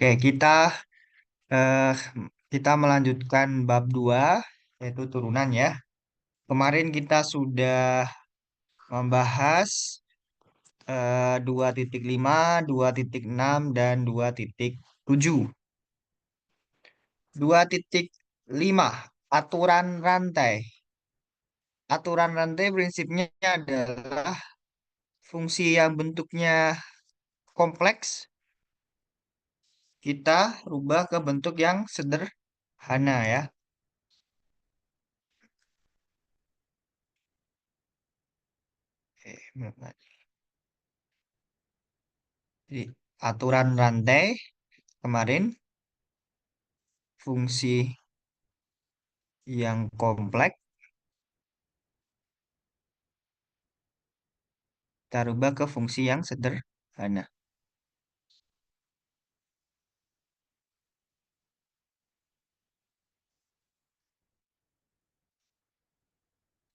Oke, eh, kita melanjutkan bab 2 yaitu turunan ya. Kemarin kita sudah membahas 2.5, 2.6 dan 2.7. 2.5 aturan rantai. Aturan rantai prinsipnya adalah fungsi yang bentuknya kompleks kita rubah ke bentuk yang sederhana ya. Oke, jadi aturan rantai kemarin fungsi yang kompleks kita rubah ke fungsi yang sederhana.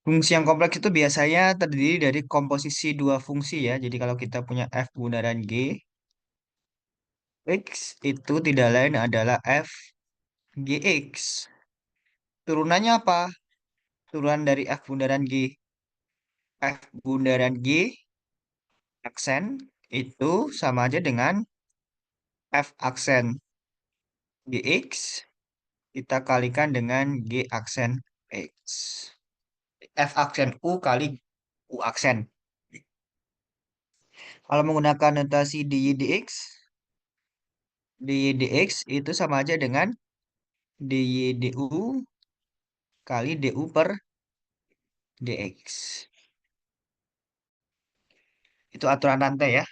Fungsi yang kompleks itu biasanya terdiri dari komposisi dua fungsi ya. Jadi kalau kita punya f bundaran g, x itu tidak lain adalah f gx. Turunannya apa? Turunan dari f bundaran g. F bundaran g aksen itu sama aja dengan f aksen gx kita kalikan dengan g aksen x. F aksen u kali u aksen. Kalau menggunakan notasi dy dx, dy dx itu sama aja dengan dy du kali du per dx. Itu aturan rantai ya.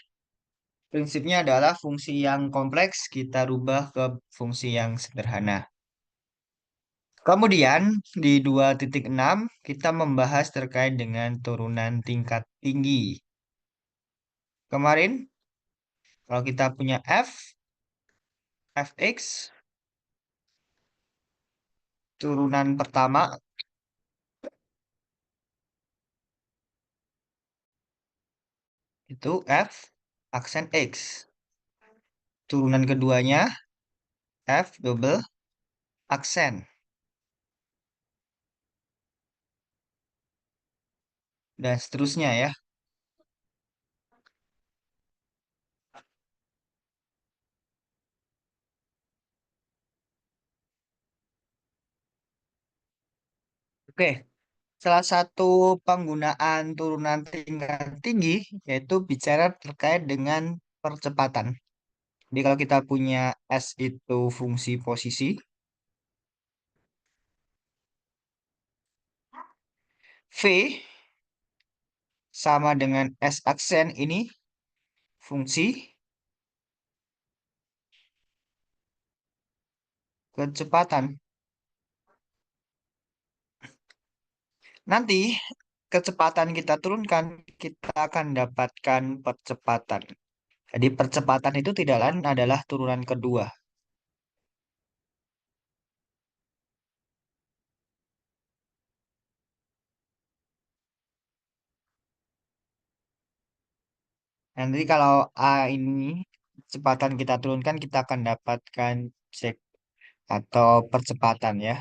Prinsipnya adalah fungsi yang kompleks kita rubah ke fungsi yang sederhana. Kemudian di 2.6 kita membahas terkait dengan turunan tingkat tinggi. Kemarin kalau kita punya fx turunan pertama itu f aksen x. Turunan keduanya f double aksen dan seterusnya ya. Oke, salah satu penggunaan turunan tingkat tinggi yaitu bicara terkait dengan percepatan. Jadi kalau kita punya S itu fungsi posisi, V sama dengan S aksen ini fungsi kecepatan. Nanti kecepatan kita turunkan, kita akan dapatkan percepatan. Jadi percepatan itu tidak lain adalah turunan kedua. Nanti kalau A ini kecepatan kita turunkan, kita akan dapatkan cek atau percepatan ya.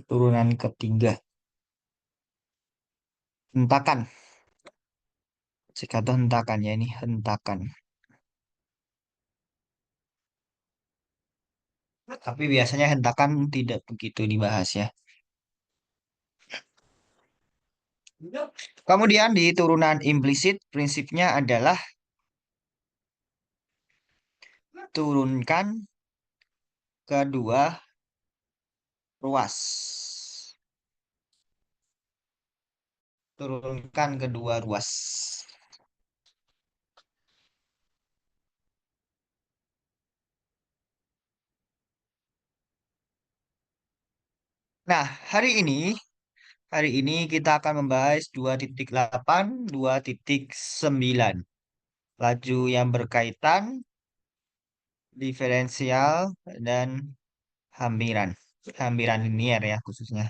Turunan ketiga. Hentakan. Cek atau hentakan ya ini hentakan. Tapi biasanya hentakan tidak begitu dibahas ya. Kemudian di turunan implisit prinsipnya adalah turunkan kedua ruas. Turunkan kedua ruas. Nah, hari ini kita akan membahas 2.8, 2.9. Laju yang berkaitan, diferensial, dan hampiran. Hampiran linier ya khususnya.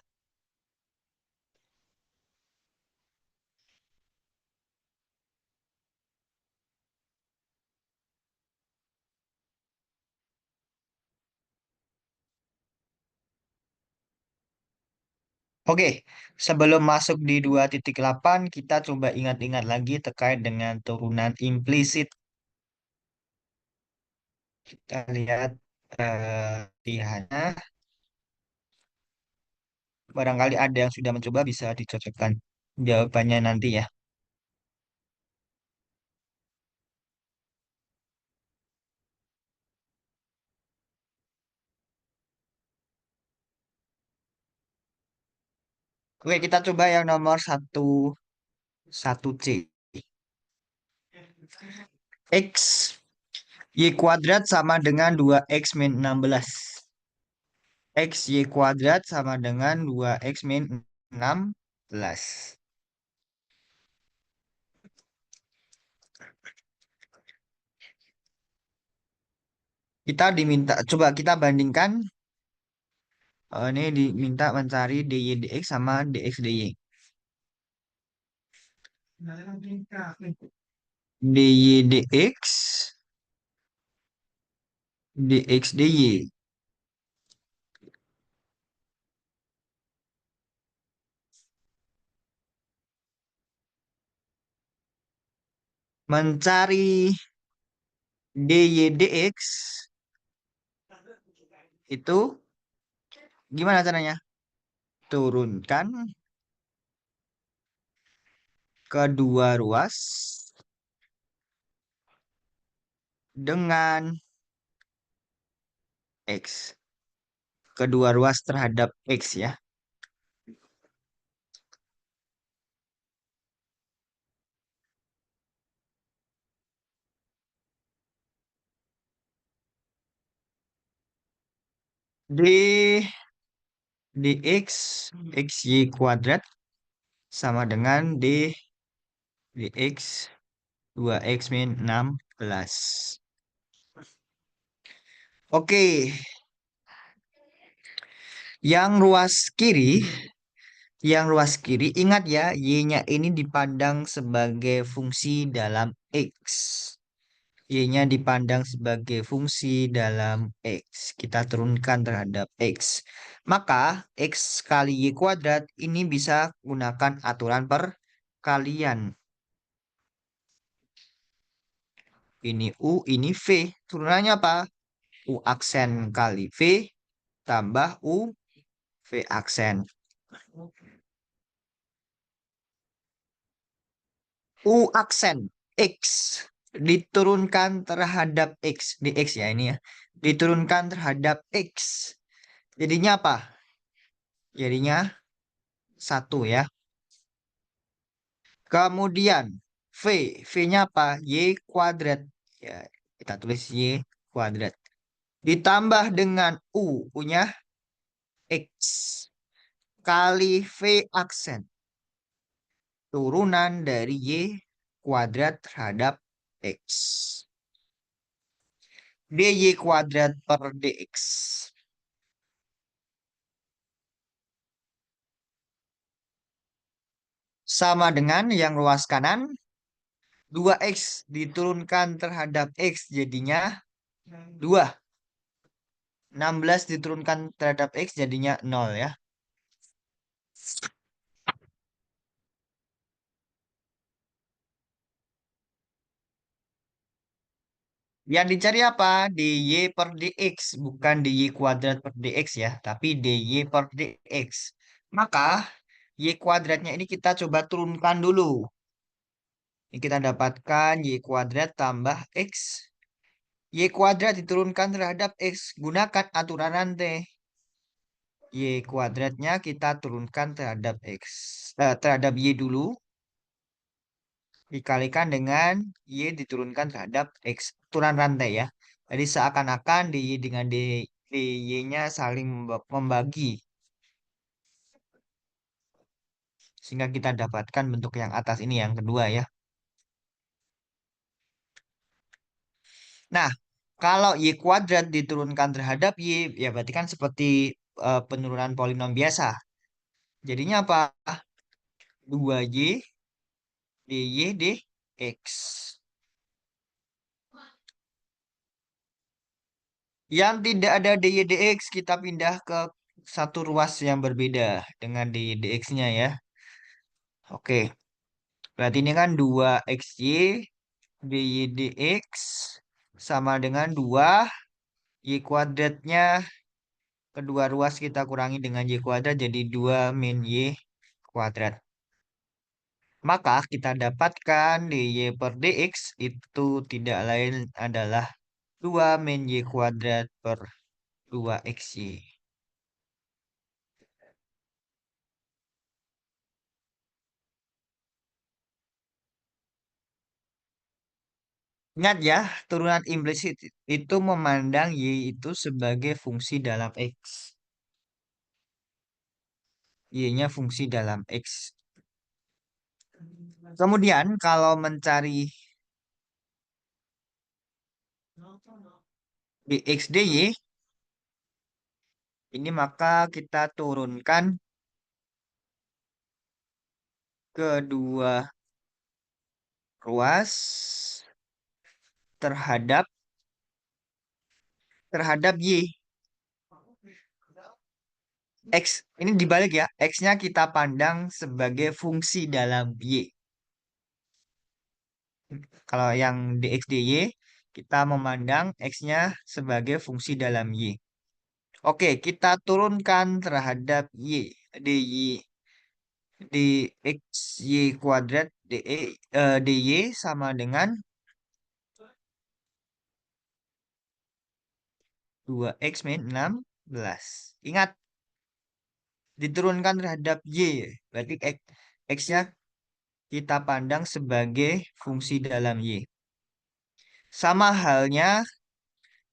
Oke, sebelum masuk di 2.8, kita coba ingat-ingat lagi terkait dengan turunan implisit. Kita lihat latihannya. Barangkali ada yang sudah mencoba bisa dicocokkan jawabannya nanti ya. Oke, kita coba yang nomor satu C. X Y kuadrat sama dengan 2X min 16. X Y kuadrat sama dengan 2X min 16. Kita diminta, coba kita bandingkan. Ini diminta mencari dy dx sama dx dy. Dy dx, dx dy. Mencari dy dx itu gimana caranya? Turunkan kedua ruas dengan x. Kedua ruas terhadap x ya. D dx xy kuadrat sama dengan d dx 2x min 16. Oke, yang ruas kiri, ingat ya, y-nya ini dipandang sebagai fungsi dalam x. Y-nya dipandang sebagai fungsi dalam x. Kita turunkan terhadap x. Maka x kali y kuadrat ini bisa gunakan aturan perkalian. Ini U, ini V. Turunannya apa? U aksen kali V tambah U V aksen. U aksen X diturunkan terhadap X. Di X ya ini ya. Diturunkan terhadap X. Jadinya apa? Jadinya satu ya. Kemudian V. V-nya apa? Y kuadrat. Ya, kita tulis Y kuadrat. Ditambah dengan U. U-nya X. Kali V aksen. Turunan dari Y kuadrat terhadap X. dy kuadrat per dx. Sama dengan yang ruas kanan. 2x diturunkan terhadap x jadinya 2. 16 diturunkan terhadap x jadinya 0 ya. Yang dicari apa? dy per dx. Bukan dy kuadrat per dx ya. Tapi dy per dx. Maka y kuadratnya ini kita coba turunkan dulu. Ini kita dapatkan y kuadrat tambah x. Y kuadrat diturunkan terhadap x. Gunakan aturan nanti. Y kuadratnya kita turunkan terhadap x. Terhadap y dulu. Dikalikan dengan y diturunkan terhadap x. Aturan rantai ya. Jadi seakan-akan dy dengan dy-nya saling membagi. Sehingga kita dapatkan bentuk yang atas ini yang kedua ya. Nah, kalau y kuadrat diturunkan terhadap y, ya berarti kan seperti penurunan polinom biasa. Jadinya apa? 2y dy dx. Yang tidak ada dy dx kita pindah ke satu ruas yang berbeda dengan di dx-nya ya. Oke, berarti ini kan 2xy dy dx sama dengan 2 y kuadratnya. Kedua ruas kita kurangi dengan y kuadrat jadi 2 min y kuadrat. Maka kita dapatkan dy per dx itu tidak lain adalah 2 min y kuadrat per 2xy. Ingat ya, turunan implisit itu memandang y itu sebagai fungsi dalam x. Y-nya fungsi dalam x. Kemudian kalau mencari dx dy, ini maka kita turunkan kedua ruas terhadap y. X ini dibalik ya. X-nya kita pandang sebagai fungsi dalam y. Kalau yang dx dy kita memandang X-nya sebagai fungsi dalam y. Oke, kita turunkan terhadap y. Di x y kuadrat dy sama dengan 2x min 16. Ingat, diturunkan terhadap y. Berarti x-nya kita pandang sebagai fungsi dalam y. Sama halnya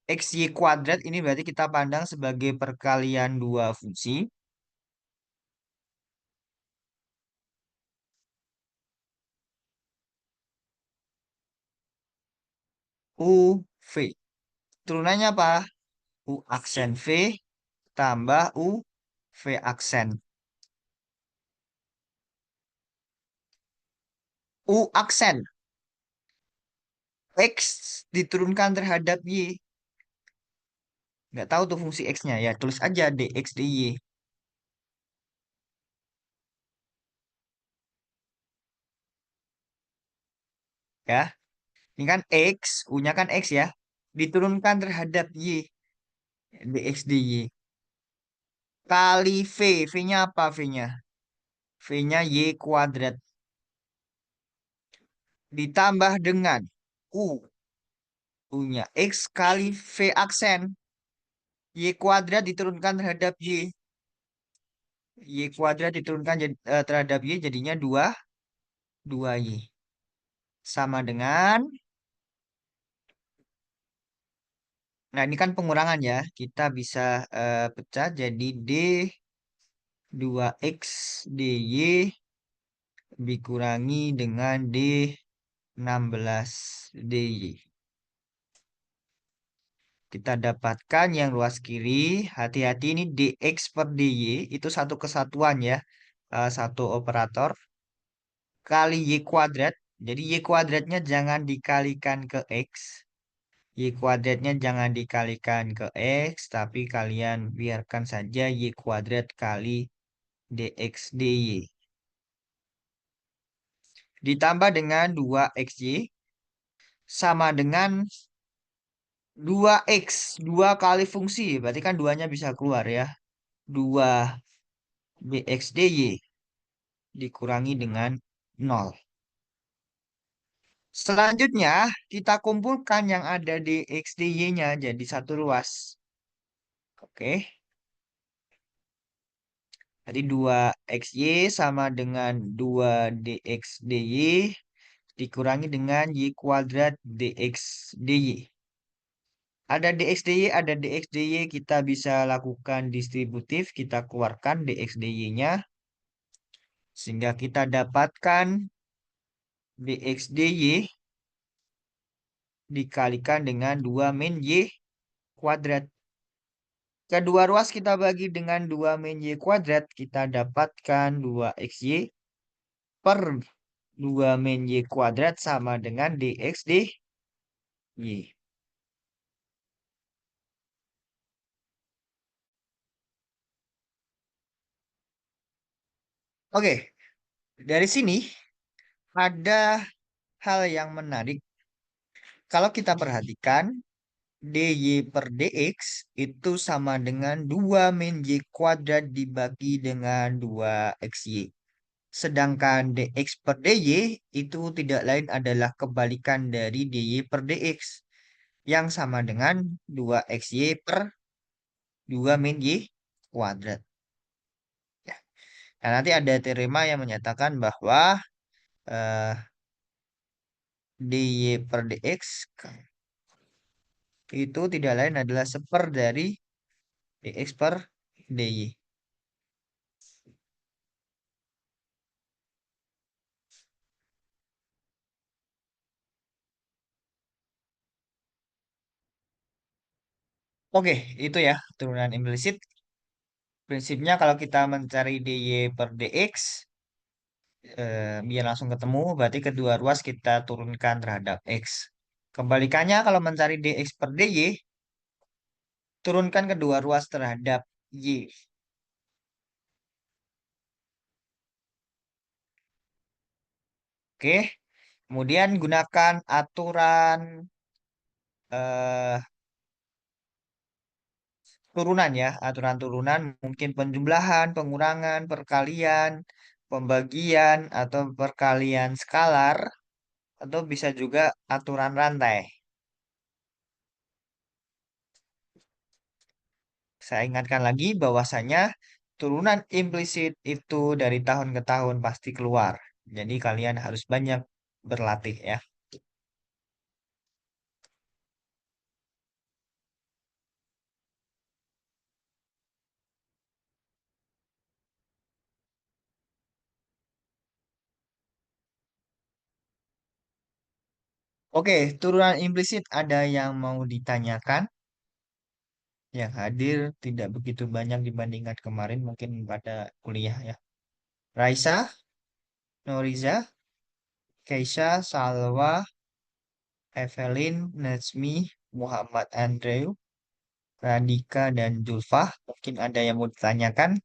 xy kuadrat ini berarti kita pandang sebagai perkalian dua fungsi. U, V. Turunannya apa? U aksen V tambah U, V aksen. U aksen. X diturunkan terhadap Y. Nggak tahu tuh fungsi X-nya ya. Tulis aja dx dy. Ya. Ini kan X. U-nya kan X ya. Diturunkan terhadap Y. Dx dy. Kali V. V-nya apa V-nya? V-nya Y kuadrat. Ditambah dengan U. U-nya X kali V aksen. Y kuadrat diturunkan terhadap Y. Y kuadrat diturunkan terhadap Y jadinya 2Y. Sama dengan, nah ini kan pengurangan ya. Kita bisa pecah jadi D 2X DY dikurangi dengan D 16 DY. Kita dapatkan yang luas kiri. Hati-hati ini DX per DY itu satu kesatuan ya. Satu operator. Kali Y kuadrat. Jadi Y kuadratnya jangan dikalikan ke X. Y kuadratnya jangan dikalikan ke X. Tapi kalian biarkan saja Y kuadrat kali DX DY. Ditambah dengan 2XY. Sama dengan 2X. 2 kali fungsi. Berarti kan duanya bisa keluar ya. 2 BX DY dikurangi dengan 0. Selanjutnya, kita kumpulkan yang ada di XDY-nya jadi satu ruas. Oke. Jadi 2XY sama dengan 2 DX DY dikurangi dengan Y kuadrat DX DY. Ada DX DY, ada DX DY, kita bisa lakukan distributif, kita keluarkan DX DY-nya. Sehingga kita dapatkan DX DY dikalikan dengan 2 min Y kuadrat. Kedua ruas kita bagi dengan 2 min Y kuadrat. Kita dapatkan 2XY per 2 min Y kuadrat sama dengan DX DY. Oke, dari sini ada hal yang menarik. Kalau kita perhatikan, dy per dx itu sama dengan 2 min y kuadrat dibagi dengan 2xy. Sedangkan dx per dy itu tidak lain adalah kebalikan dari dy per dx yang sama dengan 2xy per 2 min y kuadrat. Ya. Nah, nanti ada teorema yang menyatakan bahwa eh, dy per dx itu tidak lain adalah seper dari dx per dy. Oke, itu ya turunan implisit. Prinsipnya kalau kita mencari dy per dx, biar langsung ketemu, berarti kedua ruas kita turunkan terhadap x. Kebalikannya kalau mencari dx per dy, turunkan kedua ruas terhadap y. Oke, kemudian gunakan aturan eh, turunan ya, aturan turunan mungkin penjumlahan, pengurangan, perkalian, pembagian, atau perkalian skalar, atau bisa juga aturan rantai. Saya ingatkan lagi bahwasanya turunan implisit itu dari tahun ke tahun pasti keluar. Jadi kalian harus banyak berlatih ya. Oke, turunan implisit ada yang mau ditanyakan. Yang hadir tidak begitu banyak dibandingkan kemarin mungkin pada kuliah ya. Raisa, Noriza, Keisha, Salwa, Evelyn, Nazmi, Muhammad Andrew, Radika, dan Julfah. Mungkin ada yang mau ditanyakan?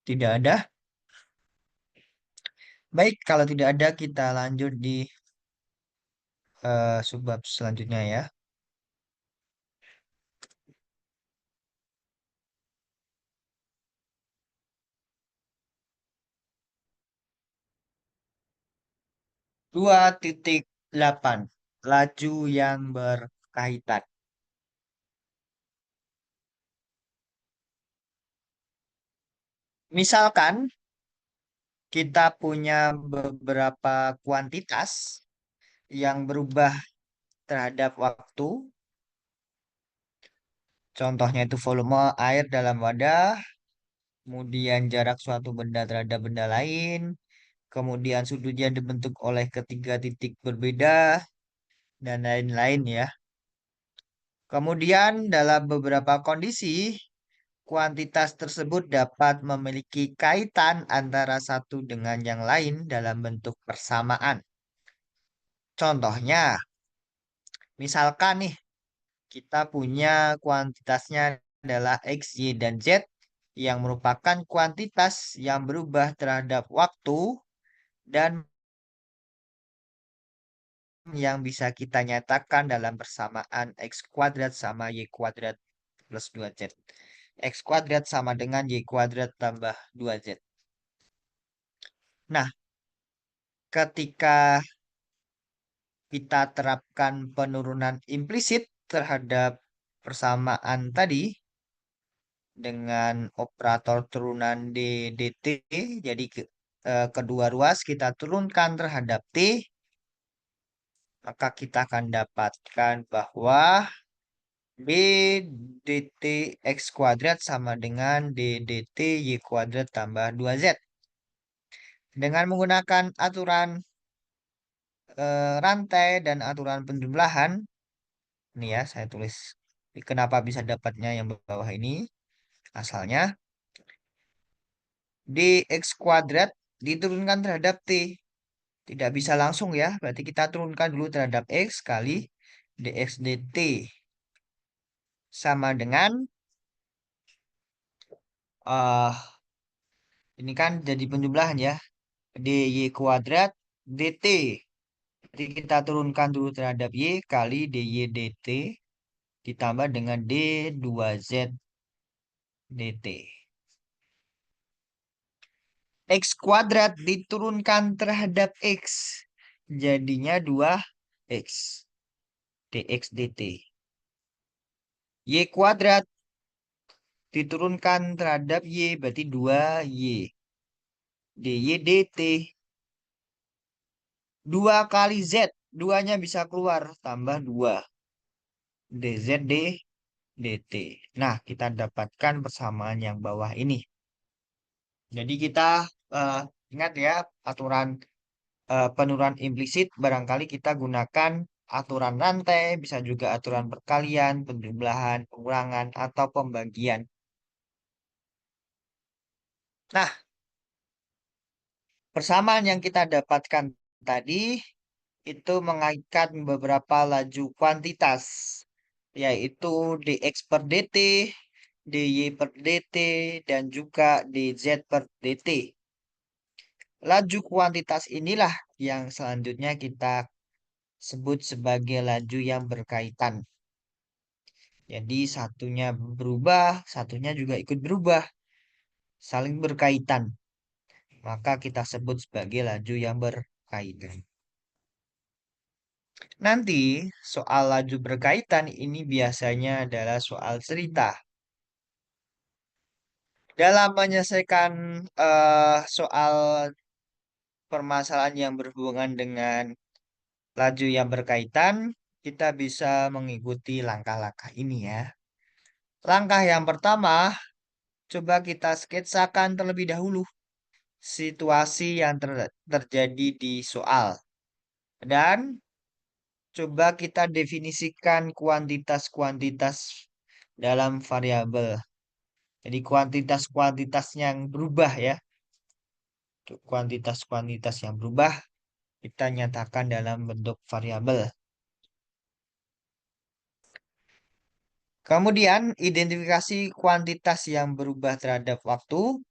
Tidak ada. Baik, kalau tidak ada kita lanjut di subbab selanjutnya ya. Dua titik delapan laju yang berkaitan. Misalkan kita punya beberapa kuantitas yang berubah terhadap waktu. Contohnya itu volume air dalam wadah, kemudian jarak suatu benda terhadap benda lain, kemudian sudutnya dibentuk oleh ketiga titik berbeda, dan lain-lain ya. Kemudian dalam beberapa kondisi, kuantitas tersebut dapat memiliki kaitan antara satu dengan yang lain dalam bentuk persamaan. Contohnya, misalkan nih, kita punya kuantitasnya adalah X, Y, dan Z yang merupakan kuantitas yang berubah terhadap waktu dan yang bisa kita nyatakan dalam persamaan X kuadrat sama Y kuadrat plus 2Z. X kuadrat sama dengan Y kuadrat tambah 2Z. Nah, ketika kita terapkan penurunan implisit terhadap persamaan tadi, dengan operator turunan D dt. Jadi kedua ruas kita turunkan terhadap T, maka kita akan dapatkan bahwa B dt X kuadrat sama dengan D dt Y kuadrat tambah 2Z. Dengan menggunakan aturan rantai dan aturan penjumlahan, ini ya saya tulis kenapa bisa dapatnya yang bawah ini. Asalnya dx kuadrat diturunkan terhadap T. Tidak bisa langsung ya, berarti kita turunkan dulu terhadap X kali dx dt. sama dengan eh ini kan jadi penjumlahan ya. DY kuadrat DT. Jadi kita turunkan dulu terhadap Y kali DY DT ditambah dengan D2Z DT. X kuadrat diturunkan terhadap X. Jadinya 2X. DX DT. Y kuadrat diturunkan terhadap Y berarti 2Y. DY DT. 2 kali Z. Duanya bisa keluar. Tambah 2. DZ DT. Nah, kita dapatkan persamaan yang bawah ini. Jadi kita eh, ingat ya aturan penurunan implisit barangkali kita gunakan aturan rantai, bisa juga aturan perkalian, penjumlahan, pengurangan, atau pembagian. Nah, persamaan yang kita dapatkan tadi itu mengaitkan beberapa laju kuantitas, yaitu dx per dt, dy per dt, dan juga dz per dt. Laju kuantitas inilah yang selanjutnya kita sebut sebagai laju yang berkaitan. Jadi satunya berubah, satunya juga ikut berubah, saling berkaitan. Maka kita sebut sebagai laju yang berkaitan. Nanti soal laju berkaitan ini biasanya adalah soal cerita. Dalam menyelesaikan soal permasalahan yang berhubungan dengan laju yang berkaitan, kita bisa mengikuti langkah-langkah ini ya. Langkah yang pertama, coba kita sketsakan terlebih dahulu situasi yang terjadi di soal. Dan coba kita definisikan kuantitas-kuantitas dalam variabel. Jadi kuantitas-kuantitas yang berubah ya. Kuantitas-kuantitas yang berubah kita nyatakan dalam bentuk variabel. Kemudian identifikasi kuantitas yang berubah terhadap waktu.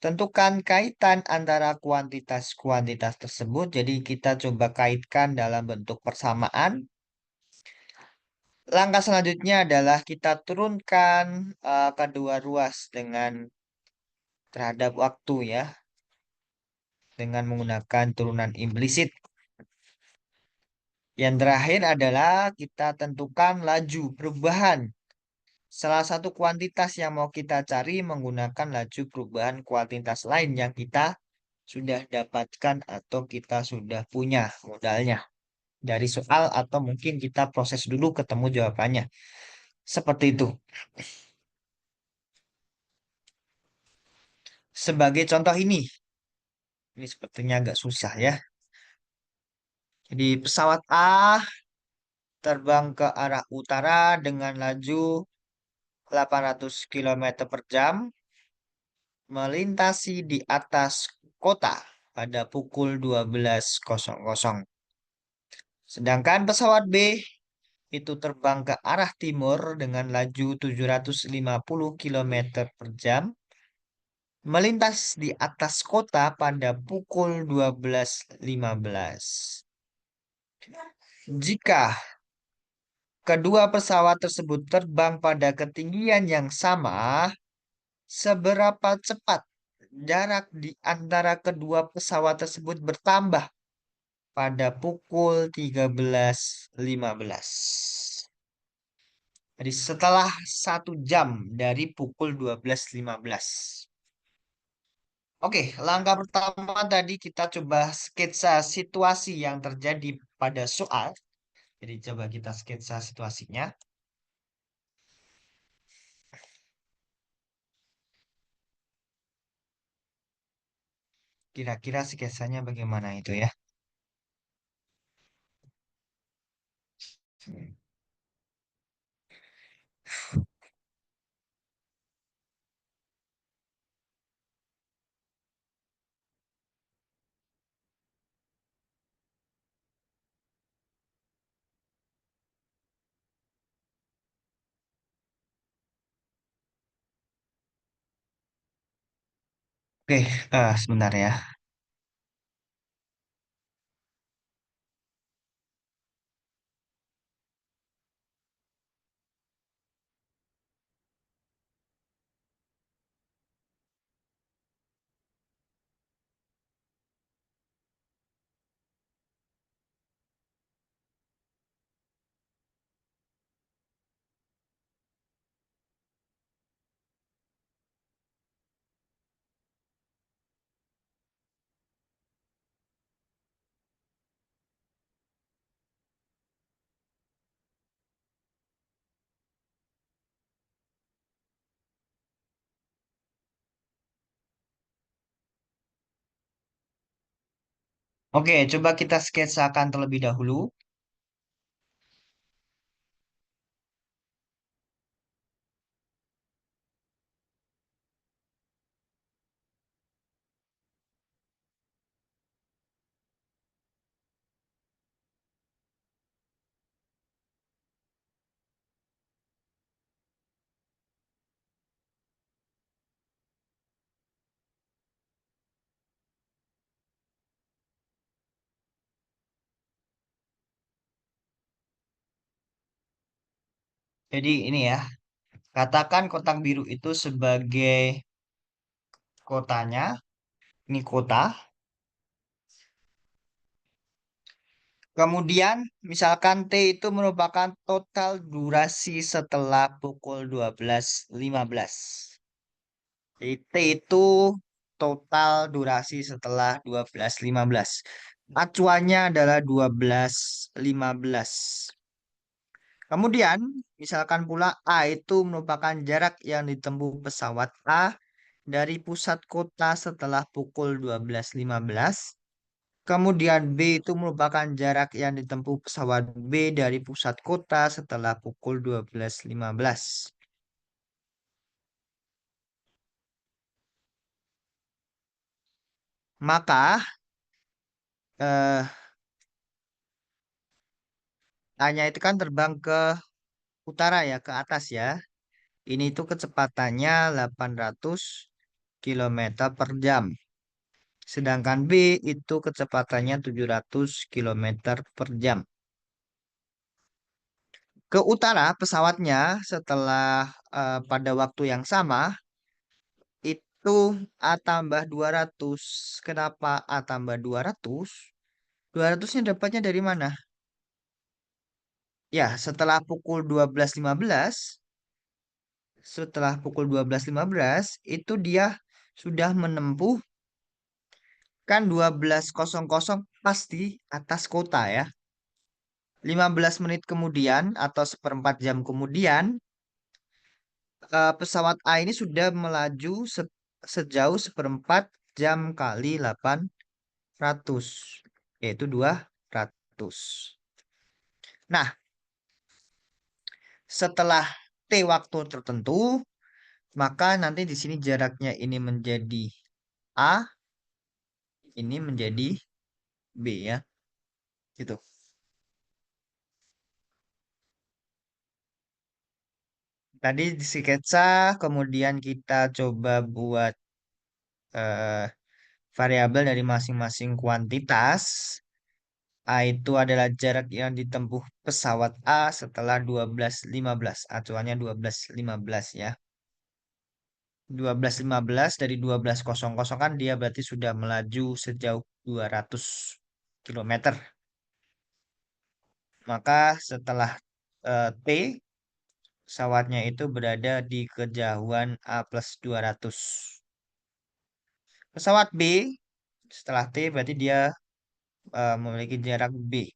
Tentukan kaitan antara kuantitas-kuantitas tersebut. Jadi kita coba kaitkan dalam bentuk persamaan. Langkah selanjutnya adalah kita turunkan kedua ruas dengan terhadap waktu ya. Dengan menggunakan turunan implisit. Yang terakhir adalah kita tentukan laju perubahan. Salah satu kuantitas yang mau kita cari menggunakan laju perubahan kuantitas lain yang kita sudah dapatkan atau kita sudah punya modalnya dari soal atau mungkin kita proses dulu ketemu jawabannya. Seperti itu. Sebagai contoh ini sepertinya agak susah ya. Jadi pesawat A terbang ke arah utara dengan laju 800 km per jam melintasi di atas kota pada pukul 12.00. Sedangkan pesawat B itu terbang ke arah timur dengan laju 750 km per jam melintas di atas kota pada pukul 12.15. Jika kedua pesawat tersebut terbang pada ketinggian yang sama, seberapa cepat jarak di antara kedua pesawat tersebut bertambah pada pukul 13.15. Jadi setelah 1 jam dari pukul 12.15. Oke, langkah pertama tadi kita coba sketsa situasi yang terjadi pada soal. Jadi coba kita sketsa situasinya. Kira-kira sketsanya bagaimana itu ya? Oke, sebentar ya. Oke, coba kita sketsakan terlebih dahulu. Jadi ini ya, katakan kotak biru itu sebagai kotanya. Ini kota. Kemudian, misalkan T itu merupakan total durasi setelah pukul 12.15. Jadi T itu total durasi setelah 12.15. Acuannya adalah 12.15. Kemudian, misalkan pula A itu merupakan jarak yang ditempuh pesawat A dari pusat kota setelah pukul 12.15. Kemudian B itu merupakan jarak yang ditempuh pesawat B dari pusat kota setelah pukul 12.15. Maka eh, A-nya itu kan terbang ke utara ya, ke atas ya. Ini itu kecepatannya 800 kilometer per jam. Sedangkan B itu kecepatannya 700 kilometer per jam. Ke utara pesawatnya setelah pada waktu yang sama itu A tambah 200. Kenapa A tambah 200? 200-nya dapatnya dari mana? Ya, setelah pukul 12.15 itu dia sudah menempuh kan 12.00 pasti atas kota ya. 15 menit kemudian atau seperempat jam kemudian pesawat A ini sudah melaju sejauh seperempat jam kali 800 yaitu 200. Nah, setelah T waktu tertentu, maka nanti di sini jaraknya ini menjadi A, ini menjadi B ya, gitu. Tadi di sketsa, kemudian kita coba buat eh, variabel dari masing-masing kuantitas. A itu adalah jarak yang ditempuh pesawat A setelah 12.15. Acuannya 12.15 ya. 12.15 dari 12.00 kan dia berarti sudah melaju sejauh 200 kilometer. Maka setelah T, pesawatnya itu berada di kejauhan A plus 200. Pesawat B setelah T berarti dia memiliki jarak B.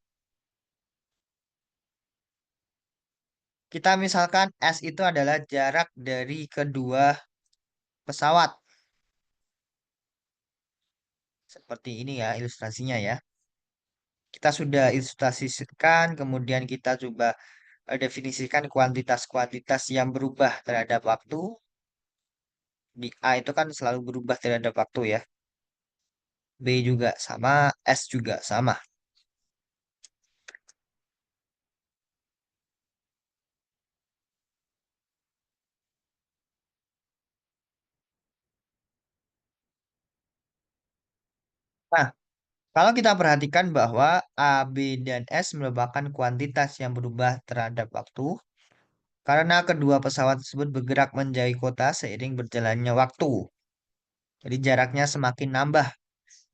Kita misalkan S itu adalah jarak dari kedua pesawat. Seperti ini ya ilustrasinya ya. Kita sudah ilustrasikan, kemudian kita coba definisikan kuantitas-kuantitas yang berubah terhadap waktu. Di A itu kan selalu berubah terhadap waktu ya. B juga sama, S juga sama. Kalau kita perhatikan bahwa A, B, dan S merupakan kuantitas yang berubah terhadap waktu, karena kedua pesawat tersebut bergerak menjauhi kota seiring berjalannya waktu. Jadi jaraknya semakin nambah.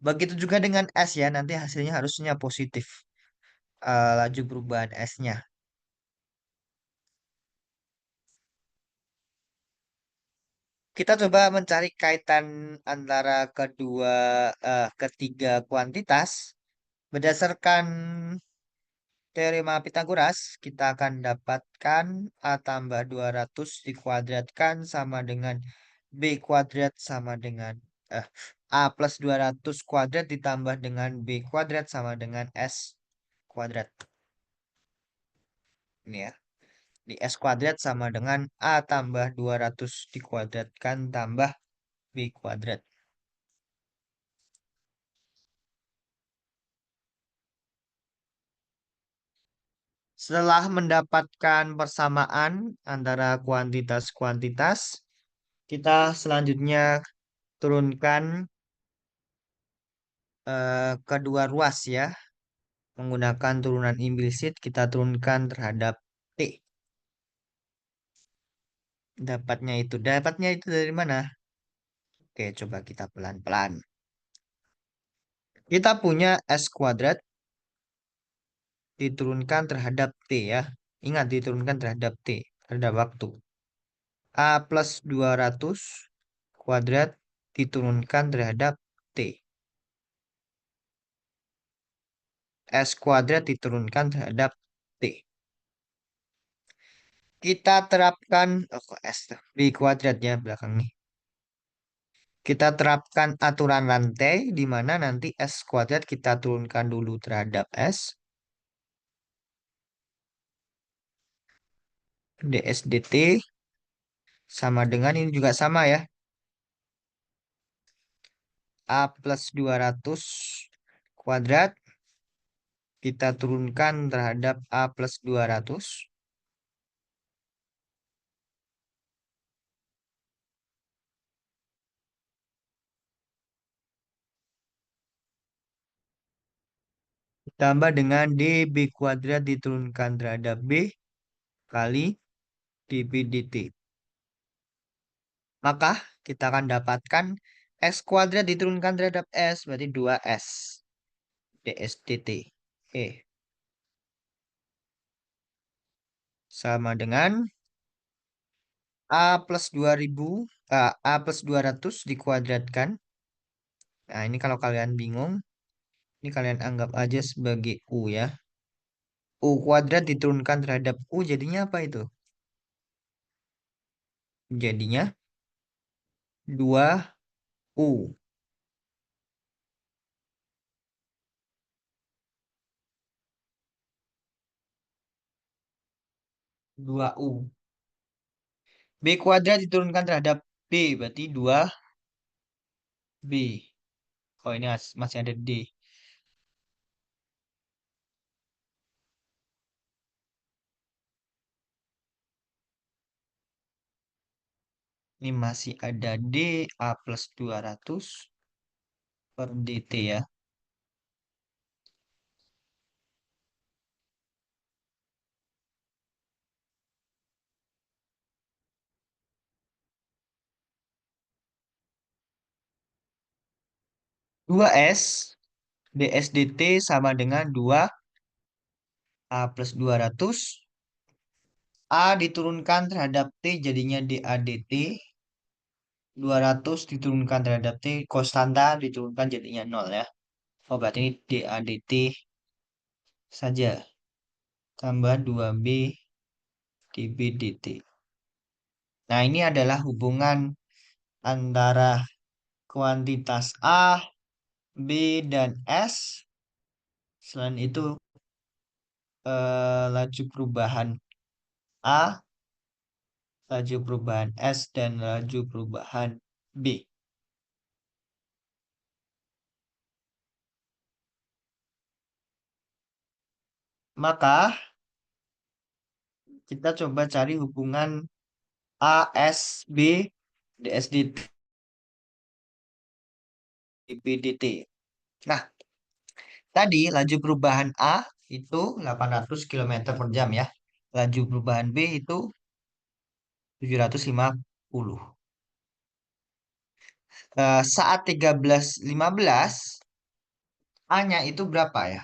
Begitu juga dengan S ya, nanti hasilnya harusnya positif. Laju perubahan S-nya. Kita coba mencari kaitan antara ketiga kuantitas. Berdasarkan teorema Pitagoras, kita akan dapatkan A tambah 200 dikuadratkan sama dengan B kuadrat sama dengan eh, A plus 200 kuadrat ditambah dengan B kuadrat sama dengan S kuadrat. Ini ya. Di S kuadrat sama dengan A tambah 200 dikuadratkan tambah B kuadrat. Setelah mendapatkan persamaan antara kuantitas-kuantitas, kita selanjutnya turunkan kedua ruas ya. Menggunakan turunan implisit, kita turunkan terhadap T. Dapatnya itu dari mana? Oke, coba kita pelan-pelan. Kita punya S kuadrat diturunkan terhadap T ya. Ingat, diturunkan terhadap T, terhadap waktu. A plus 200 kuadrat diturunkan terhadap T. S kuadrat diturunkan terhadap T. Kita terapkan, oh kok S tuh? B kuadrat ya belakang nih. Kita terapkan aturan rantai di mana nanti S kuadrat kita turunkan dulu terhadap S. ds dt sama dengan ini juga sama ya. A plus 200 kuadrat kita turunkan terhadap A plus 200. Ditambah dengan db kuadrat diturunkan terhadap B kali db dt. Maka kita akan dapatkan S kuadrat diturunkan terhadap S berarti 2S ds dt. Sama dengan A plus 2000, A plus 200 dikuadratkan. Nah, ini kalau kalian bingung, ini kalian anggap aja sebagai U ya. U kuadrat diturunkan terhadap U, jadinya apa itu? Jadinya 2U. 2U. B kuadrat diturunkan terhadap B, berarti 2B. Oh, ini masih ada D. Ini masih ada D, A plus 200 per DT ya. 2S ds dt sama dengan 2 A plus 200. A diturunkan terhadap T jadinya DA dt. 200 diturunkan terhadap T. Konstanta diturunkan jadinya 0 ya. Oh berarti ini DA dt saja. Tambah 2B dB dt. Nah ini adalah hubungan antara kuantitas A, B, dan S. Selain itu laju perubahan A, laju perubahan S, dan laju perubahan B. Maka kita coba cari hubungan A, S, B, ds dt, dp dt. Nah, Tadi laju perubahan A itu 800 km per jam ya. Laju perubahan B itu 750. Saat 13.15, A-nya itu berapa ya?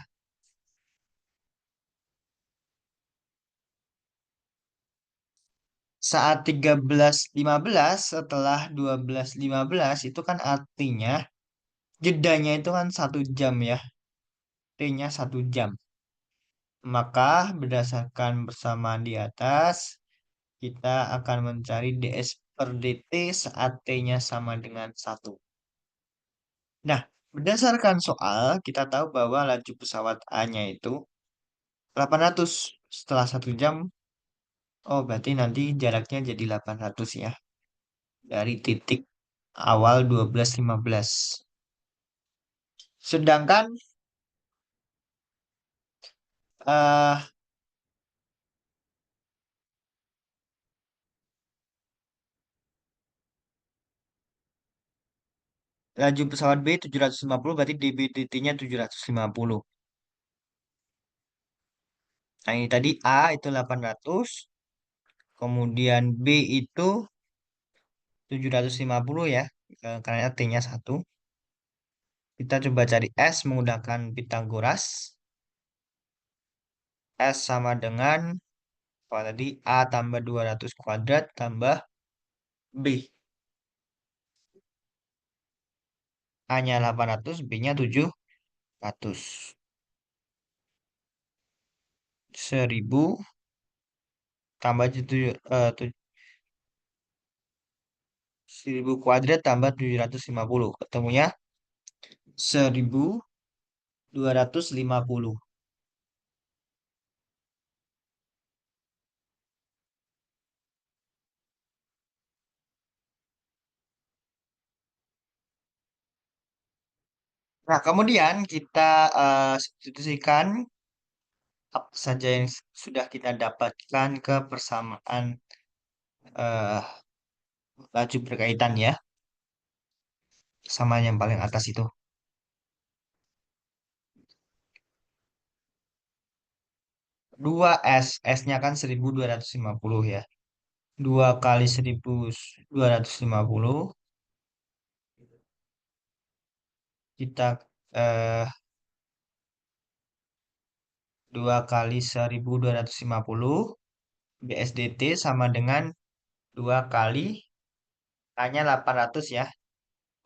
Saat 13.15 setelah 12.15 itu kan artinya jedanya itu kan 1 jam ya. T-nya 1 jam. Maka berdasarkan persamaan di atas, kita akan mencari ds per dt saat T-nya sama dengan 1. Nah, berdasarkan soal, kita tahu bahwa laju pesawat A-nya itu 800 setelah 1 jam. Oh, berarti nanti jaraknya jadi 800 ya. Dari titik awal 12.15. Sedangkan eh, laju pesawat B 750 berarti dBdt-nya 750. Nah, ini tadi A itu 800, kemudian B itu 750 ya, karena T-nya 1. Kita coba cari S menggunakan Pitagoras. S sama dengan apa tadi? A tambah 200 kuadrat tambah B. A-nya 800, B-nya 700. 1000 tambah 1000 kuadrat tambah 750. Ketemunya 1250. Nah, kemudian kita substitusikan apa saja yang sudah kita dapatkan ke persamaan eh, laju berkaitan ya, sama yang paling atas itu. 2S, S-nya kan 1250 ya. 2 kali 1250, kita eh, 2 kali 1250 BSDT sama dengan 2 kali A-nya 800 ya.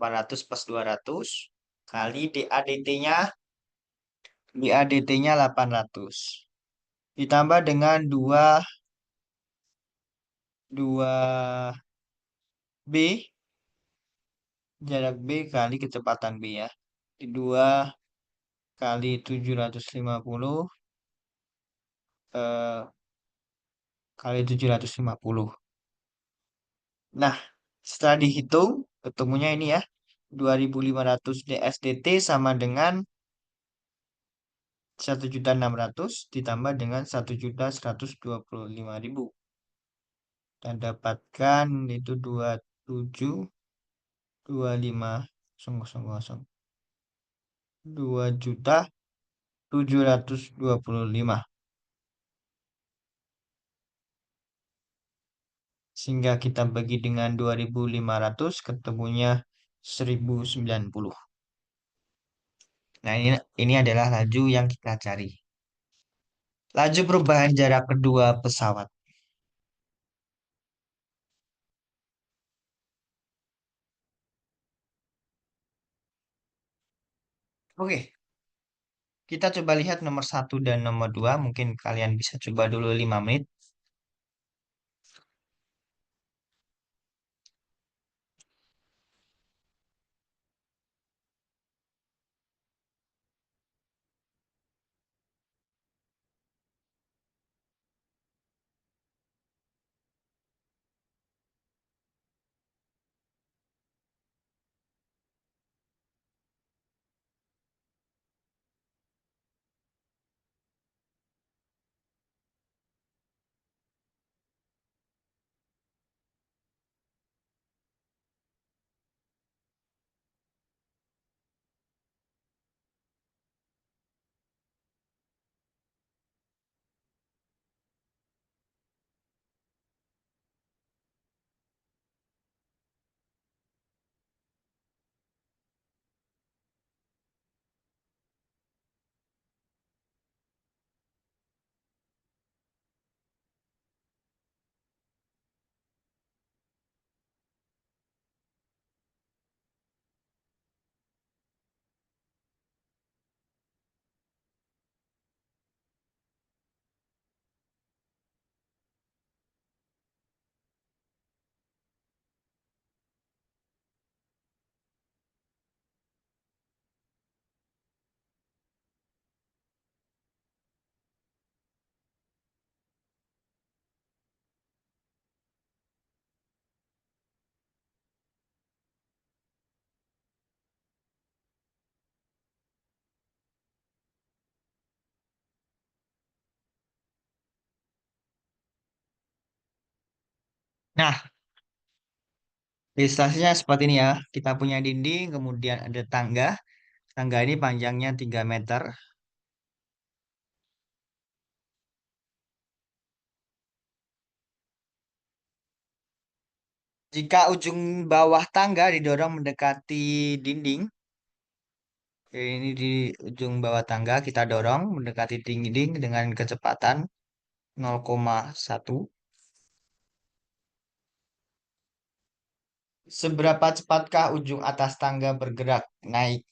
800 plus 200 kali DADT-nya, DADT-nya 800. Ditambah dengan 2 B, jarak B kali kecepatan B ya. 2 kali 750 eh, kali 750. Nah, setelah dihitung, ketemunya ini ya. 2500 DSDT sama dengan 1.600 ditambah dengan 1.125.000. Dan dapatkan itu 2725.000. 2.725. Sehingga kita bagi dengan 2.500 ketemunya 1.090. Nah, ini adalah laju yang kita cari. Laju perubahan jarak kedua pesawat. Oke, kita coba lihat nomor 1 dan nomor 2. Mungkin kalian bisa coba dulu 5 menit. Nah, ilustrasinya seperti ini ya. Kita punya dinding, kemudian ada tangga. Tangga ini panjangnya 3 meter. Jika ujung bawah tangga didorong mendekati dinding, ini di ujung bawah tangga kita dorong mendekati dinding dengan kecepatan 0,1. Seberapa cepatkah ujung atas tangga bergerak naik?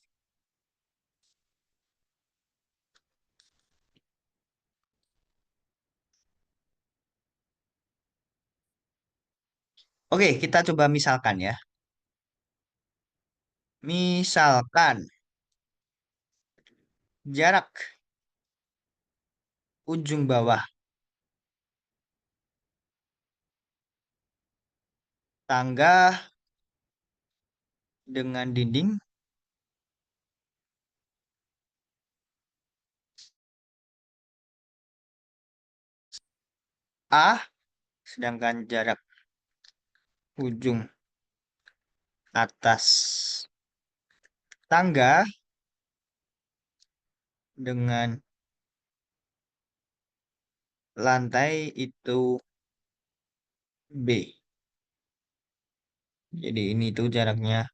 Oke, kita coba misalkan ya. Misalkan jarak ujung bawah tangga dengan dinding A, sedangkan jarak ujung atas tangga dengan lantai itu B. Jadi ini tuh jaraknya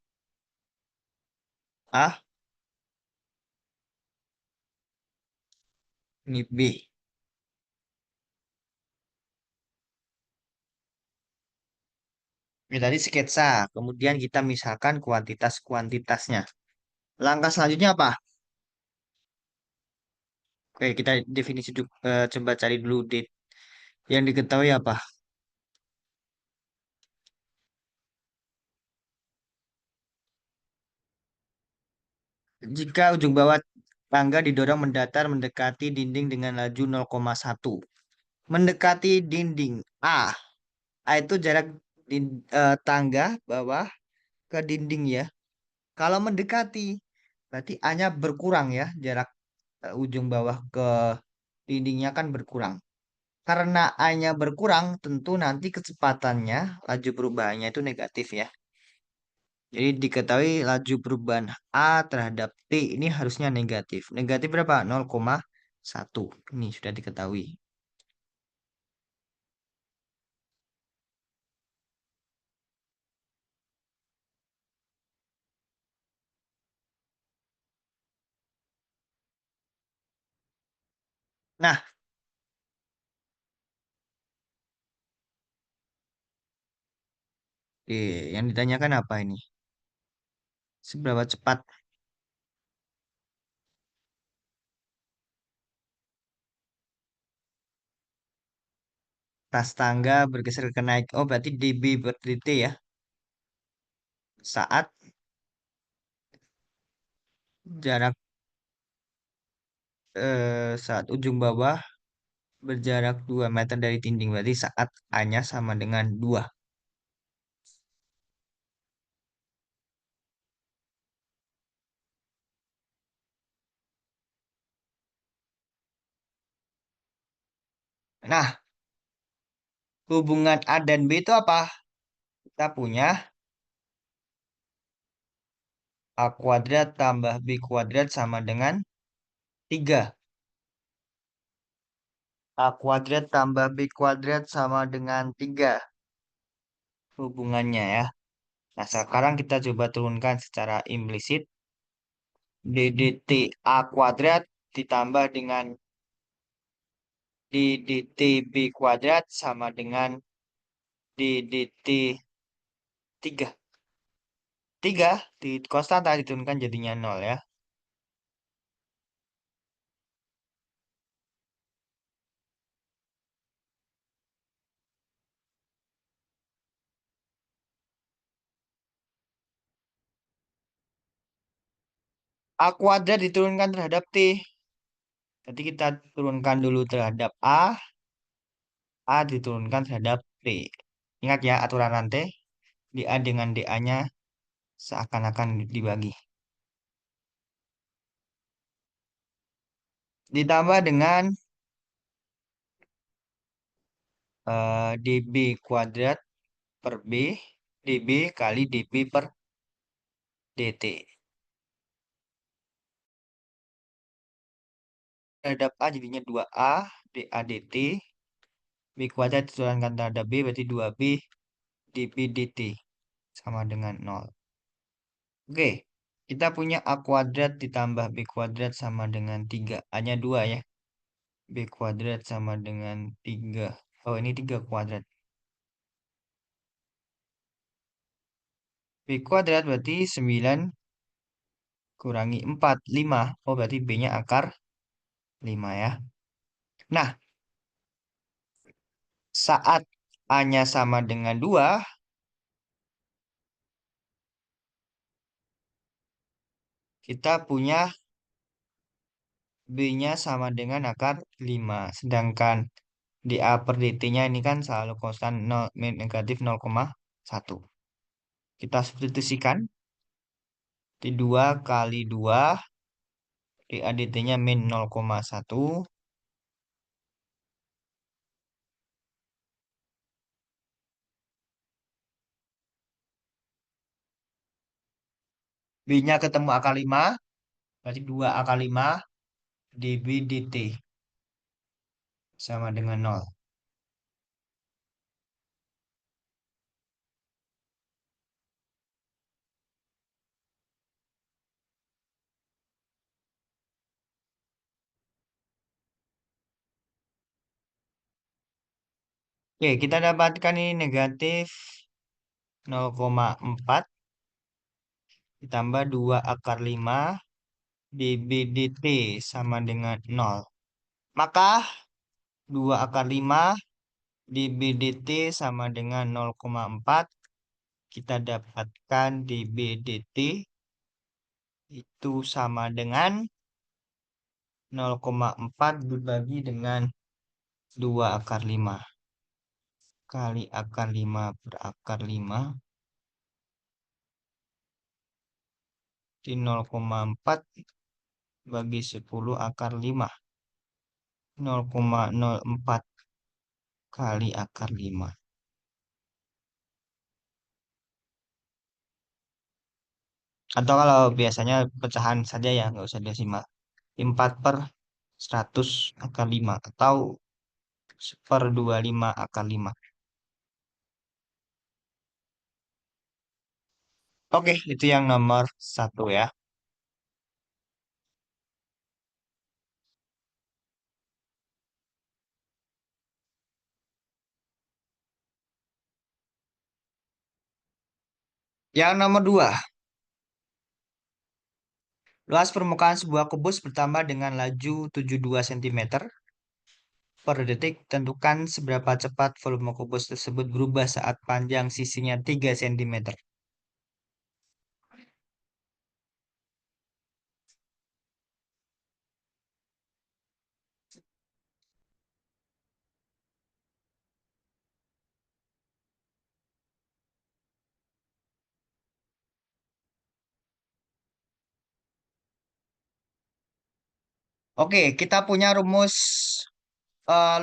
A, ini B. Ini tadi sketsa, kemudian kita misalkan kuantitas-kuantitasnya. Langkah selanjutnya apa? Oke, kita definisi dulu, coba cari dulu date. Yang diketahui apa? Jika ujung bawah tangga didorong mendatar mendekati dinding dengan laju 0,1. Mendekati dinding A. A itu jarak tangga bawah ke dinding ya. Kalau mendekati, berarti A-nya berkurang ya. Jarak ujung bawah ke dindingnya kan berkurang. Karena A-nya berkurang, tentu nanti kecepatannya, laju perubahannya itu negatif ya. Jadi diketahui laju perubahan A terhadap T ini harusnya negatif. Negatif berapa? 0,1. Ini sudah diketahui. Nah, yang ditanyakan apa ini? Seberapa cepat tas tangga bergeser ke naik? Oh, berarti dB per dt ya. Saat jarak saat ujung bawah berjarak 2 meter dari dinding. Berarti saat A-nya sama dengan 2. Nah, hubungan A dan B itu apa? Kita punya A kuadrat tambah B kuadrat sama dengan 3. A kuadrat tambah B kuadrat sama dengan 3 hubungannya ya. Nah, sekarang kita coba turunkan secara implisit. DDT A kuadrat ditambah dengan DDT B kuadrat sama dengan DDT 3. 3 di konstanta diturunkan jadinya 0 ya. A kuadrat diturunkan terhadap T. Jadi kita turunkan dulu terhadap A diturunkan terhadap T. Ingat ya aturan rantai, di A dengan DA-nya seakan-akan dibagi. Ditambah dengan DB kuadrat per B, dB kali dP per dt. Terhadap A jadinya 2A, dA dt. B kuadrat dituangkan terhadap B berarti 2B dB dt sama dengan 0. Oke, kita punya A kuadrat ditambah B kuadrat sama dengan 3. A-nya 2 ya. B kuadrat sama dengan 3. Oh, ini 3 kuadrat. B kuadrat berarti 9 kurangi 4, 5. Oh, berarti B-nya akar 5 ya. Nah, saat A-nya sama dengan 2, kita punya B-nya sama dengan akar 5. Sedangkan dA per dt-nya ini kan selalu konstan 0, negatif 0,1. Kita substitusikan. Di 2 kali 2, dA dt-nya min 0,1. B-nya ketemu akar 5, berarti 2 akar 5 dB dt sama dengan 0. Oke, kita dapatkan ini negatif 0,4 ditambah 2 akar 5 dB dt sama dengan 0. Maka 2 akar 5 dB dt sama dengan 0,4. Kita dapatkan dB dt itu sama dengan 0,4 dibagi dengan 2 akar 5 kali akar 5 per akar 5 di 0,4 bagi 10 akar 5. 0,04 kali akar 5. Atau kalau biasanya pecahan saja ya, nggak usah desimal. 4 per 100 akar 5 atau per 25 akar 5. Oke, itu yang nomor 1 ya. Yang nomor 2, luas permukaan sebuah kubus bertambah dengan laju 72 cm per detik. Tentukan seberapa cepat volume kubus tersebut berubah saat panjang sisinya 3 cm. Oke, kita punya rumus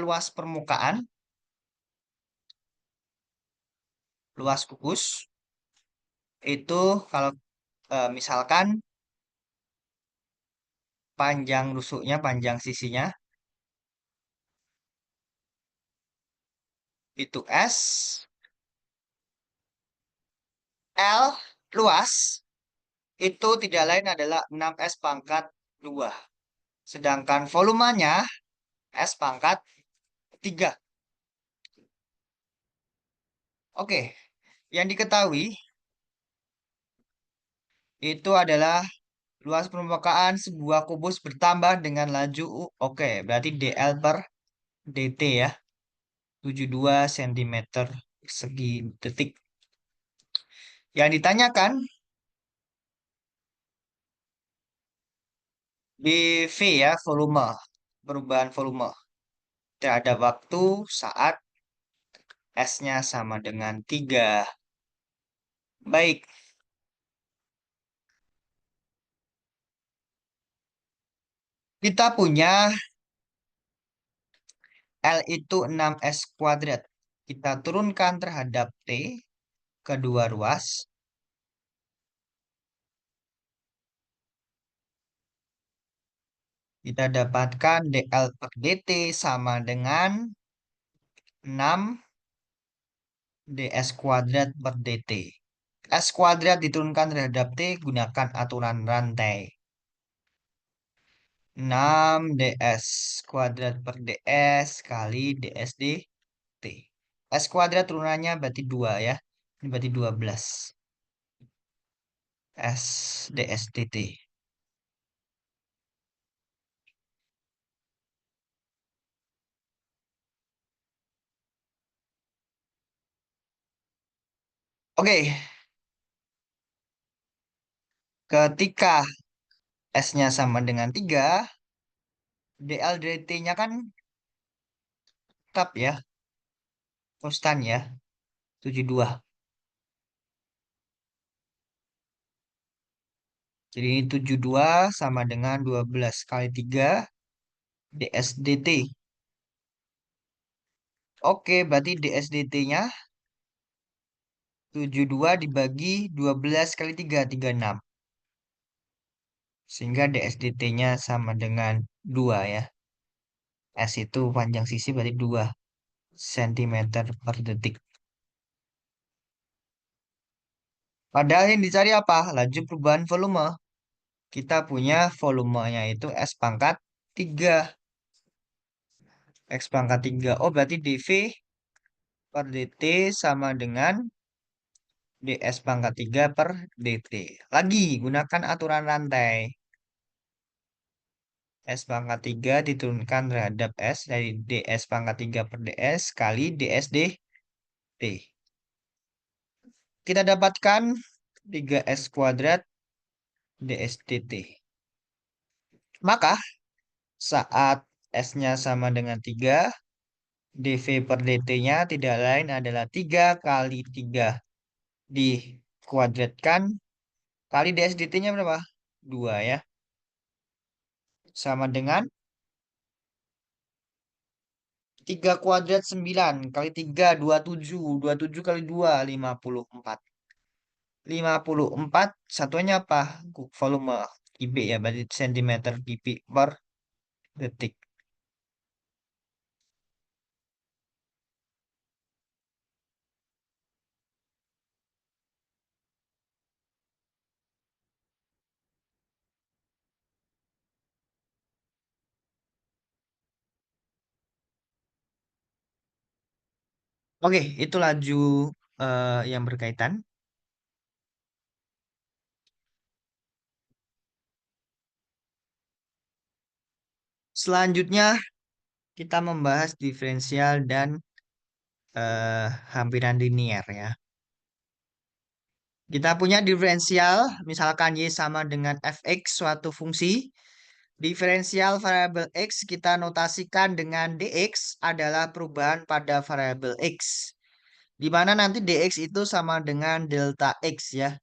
luas permukaan, luas kubus. Itu kalau misalkan panjang rusuknya, panjang sisinya, itu S, L, luas, itu tidak lain adalah 6S pangkat 2. Sedangkan volumenya S pangkat 3. Oke, yang diketahui itu adalah luas permukaan sebuah kubus bertambah dengan laju U. Oke, berarti dL per dt ya. 72 cm segi detik. Yang ditanyakan BV ya, volume. Perubahan volume terhadap waktu saat S-nya sama dengan 3. Baik, kita punya L itu 6S kuadrat. Kita turunkan terhadap T. kedua ruas, kita dapatkan dl per dt sama dengan 6 ds kuadrat per dt. S kuadrat diturunkan terhadap T gunakan aturan rantai. 6 ds kuadrat per ds kali ds dt. S kuadrat turunannya berarti 2 ya. Ini berarti 12. S ds dt. Oke, ketika S-nya sama dengan 3, dl dt-nya kan tetap ya, konstan ya, 72. Jadi ini 72 sama dengan 12 kali 3 ds dt. Oke, berarti ds dt-nya 72 dibagi 12 kali 3, 36. Sehingga ds dt-nya sama dengan 2 ya. S itu panjang sisi berarti 2 cm per detik. Padahal yang dicari apa? Laju perubahan volume. Kita punya volumenya itu S pangkat 3. X pangkat 3. Oh, berarti dV per dt sama dengan ds pangkat 3 per dt. Lagi, gunakan aturan rantai. S pangkat 3 diturunkan terhadap S dari ds pangkat 3 per ds kali ds dt. Kita dapatkan 3s kuadrat ds dt. Maka saat S-nya sama dengan 3, dV per dt-nya tidak lain adalah 3 kali 3 dikuadratkan kali ds dt-nya berapa? 2 ya. Sama dengan 3 kuadrat 9 kali 3, 27. 27 kali 2, 54. 54 satunya apa? Volume kubik ya, berarti centimeter kubik per detik. Oke, itu laju yang berkaitan. Selanjutnya kita membahas diferensial dan hampiran linier ya. Kita punya diferensial, misalkan Y sama dengan fx suatu fungsi. Diferensial variabel x kita notasikan dengan dx adalah perubahan pada variabel x. Di mana nanti dx itu sama dengan delta x ya.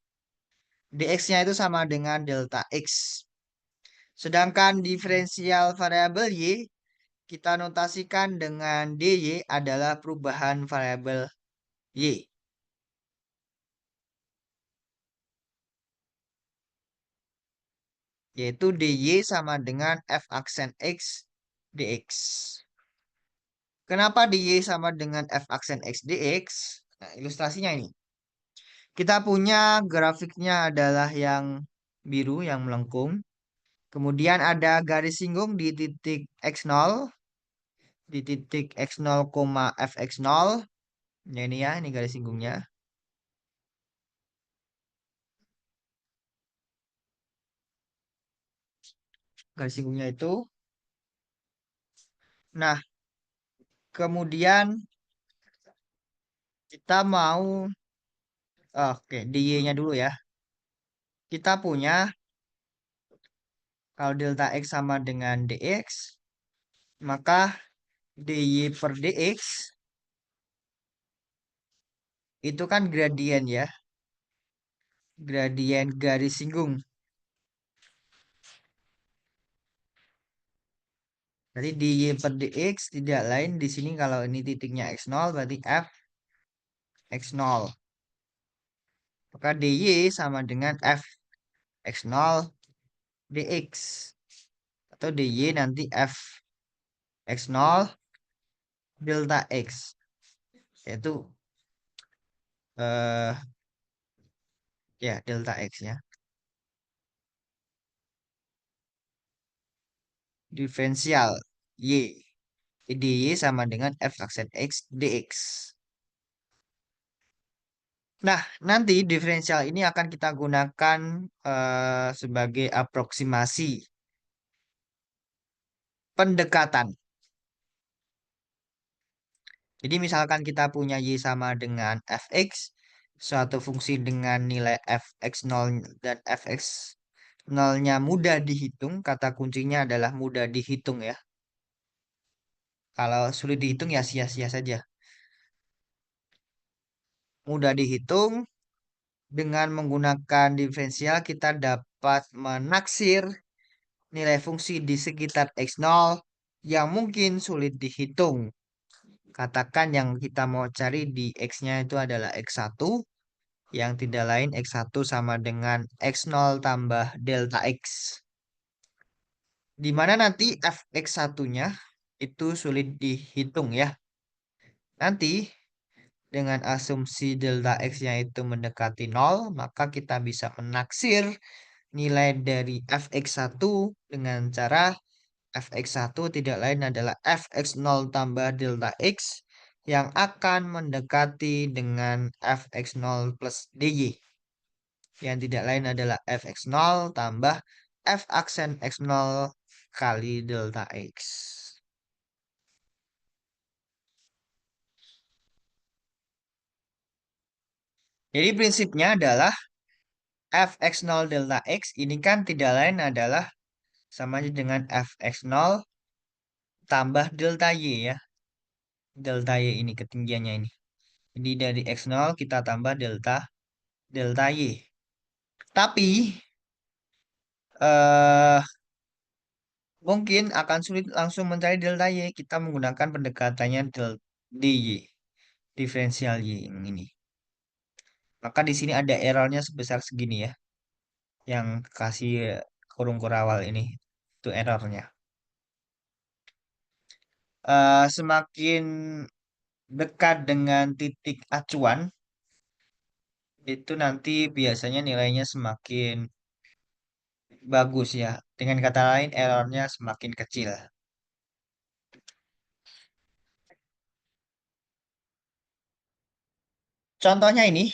Dx-nya itu sama dengan delta x. Sedangkan diferensial variabel y kita notasikan dengan dy adalah perubahan variabel y. Yaitu dy sama dengan f aksen x dx. Kenapa dy sama dengan f aksen x dx? Nah, ilustrasinya ini. Kita punya grafiknya adalah yang biru, yang melengkung. Kemudian ada garis singgung di titik x0, di titik x0, fx0. Ya, ini ya, ini garis singgungnya. Garis singgungnya itu. Nah, kemudian kita mau, oke, dy-nya dulu ya. Kita punya kalau delta x sama dengan dx, maka dy per dx itu kan gradien ya. Gradien garis singgung. Berarti dy per dx tidak lain di sini kalau ini titiknya x0 berarti f x0. Maka dy sama dengan f x0 dx. Atau dy nanti f x0 delta x. Yaitu eh ya delta x ya. Diferensial y. dy sama dengan f aksen x dx. Nah, nanti diferensial ini akan kita gunakan sebagai aproksimasi pendekatan. Jadi misalkan kita punya y sama dengan fx, suatu fungsi dengan nilai fx0 dan fx0-nya mudah dihitung, kata kuncinya adalah mudah dihitung ya. Kalau sulit dihitung ya sia-sia saja. Mudah dihitung, dengan menggunakan diferensial kita dapat menaksir nilai fungsi di sekitar x0 yang mungkin sulit dihitung. Katakan yang kita mau cari di x-nya itu adalah x1, yang tidak lain x1 sama dengan x0 tambah delta x. Di mana nanti fx1-nya itu sulit dihitung ya. Nanti dengan asumsi delta x-nya itu mendekati 0, maka kita bisa menaksir nilai dari fx1 dengan cara fx1 tidak lain adalah fx0 tambah delta x yang akan mendekati dengan fx0 plus dy. Yang tidak lain adalah fx0 tambah f aksen x0 kali delta x. Jadi prinsipnya adalah fx0 delta x ini kan tidak lain adalah sama aja dengan fx0 tambah delta y ya. Delta y ini ketinggiannya ini. Jadi dari x0 kita tambah delta y. Tapi eh mungkin akan sulit langsung mencari delta y. Kita menggunakan pendekatannya del dy, diferensial y ini. Maka di sini ada errornya sebesar segini ya. Yang kasih kurung kurawal ini. Itu errornya. Semakin dekat dengan titik acuan, itu nanti biasanya nilainya semakin bagus ya. Dengan kata lain, errornya semakin kecil. Contohnya ini,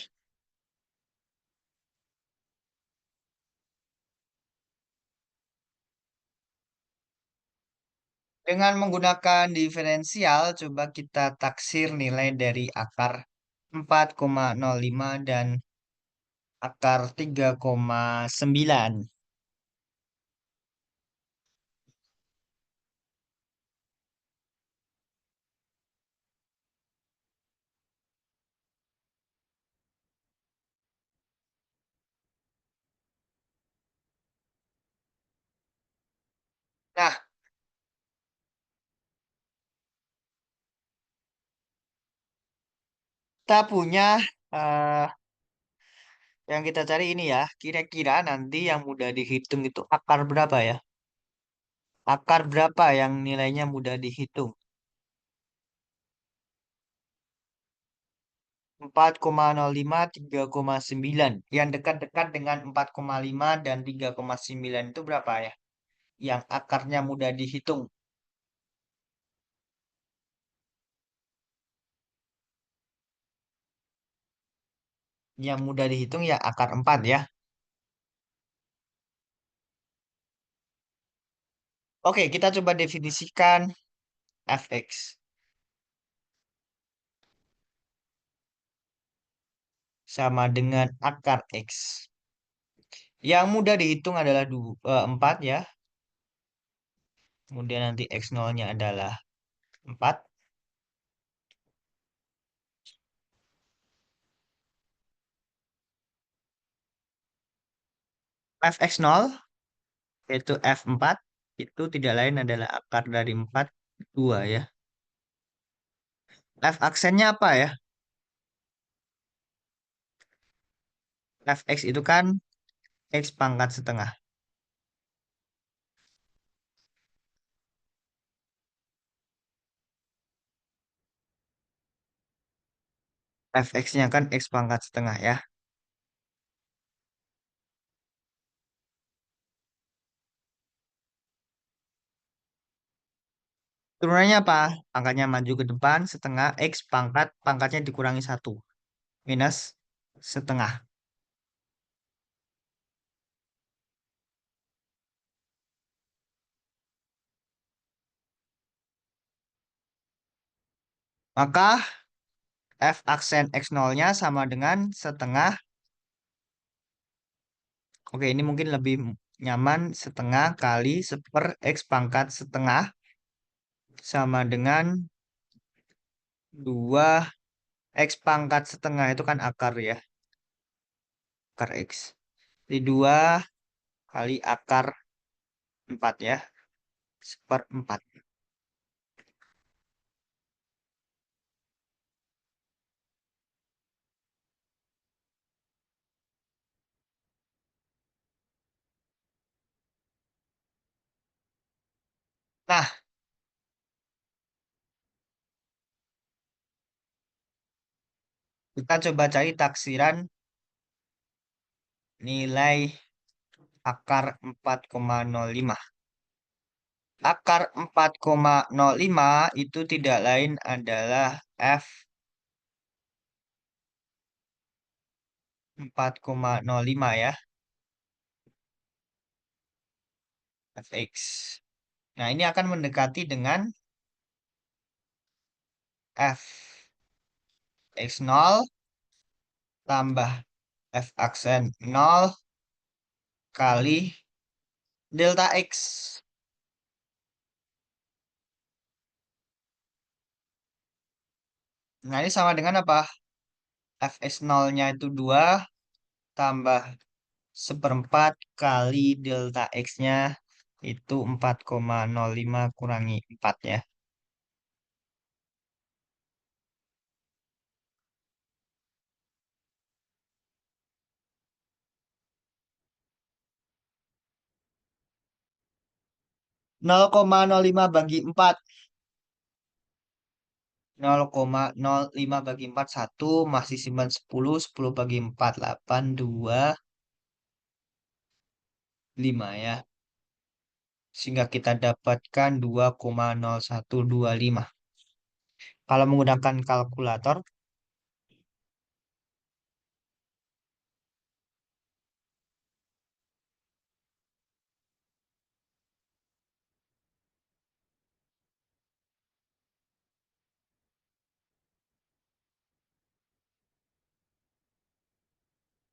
dengan menggunakan diferensial, coba kita taksir nilai dari akar 4,05 dan akar 3,9. Nah, kita punya eh, yang kita cari ini ya, kira-kira nanti yang mudah dihitung itu akar berapa ya? Akar berapa yang nilainya mudah dihitung? 4,05, 3,9. Yang dekat-dekat dengan 4,5 dan 3,9 itu berapa ya? Yang akarnya mudah dihitung. Yang mudah dihitung ya akar 4 ya. Oke, kita coba definisikan fx sama dengan akar x. Yang mudah dihitung adalah 4 ya. Kemudian nanti x0-nya adalah 4. Fx0 yaitu f4 itu tidak lain adalah akar dari 4, 2 ya. F aksennya apa ya? fx itu kan x pangkat setengah. Fx-nya kan x pangkat setengah ya. Turunannya apa? Pangkatnya maju ke depan, setengah x pangkat, pangkatnya dikurangi satu. Minus setengah. Maka f aksen x0-nya sama dengan setengah. Oke, ini mungkin lebih nyaman setengah kali seper x pangkat setengah sama dengan 2 x pangkat setengah itu kan akar ya, akar x. Jadi 2 kali akar 4 ya, seperempat. Nah, kita coba cari taksiran nilai akar 4,05. Akar 4,05 itu tidak lain adalah f 4,05 ya, fx. Nah, ini akan mendekati dengan f x0 tambah f aksen 0 kali delta x. Nah, ini sama dengan apa? Fx0-nya itu 2 tambah seperempat kali delta x-nya itu 4,05 kurangi 4 ya. 0,05 bagi 4. 0,05 bagi 4, 1. Masih simpan 10. 10 bagi 4, 8. 2, 5 ya. Sehingga kita dapatkan 2,0125. Kalau menggunakan kalkulator,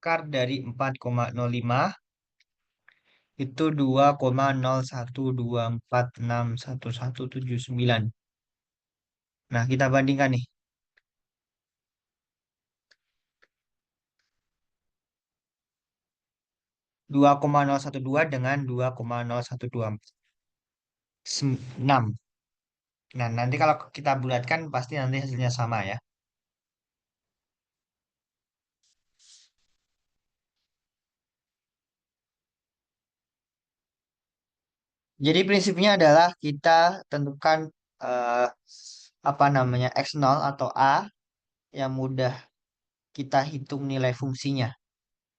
akar dari 4,05 itu 2,0124611179. Nah, kita bandingkan nih. 2,012 dengan 2,0124. 6. Nah, nanti kalau kita bulatkan pasti nanti hasilnya sama ya. Jadi prinsipnya adalah kita tentukan eh, apa namanya x0 atau a yang mudah kita hitung nilai fungsinya.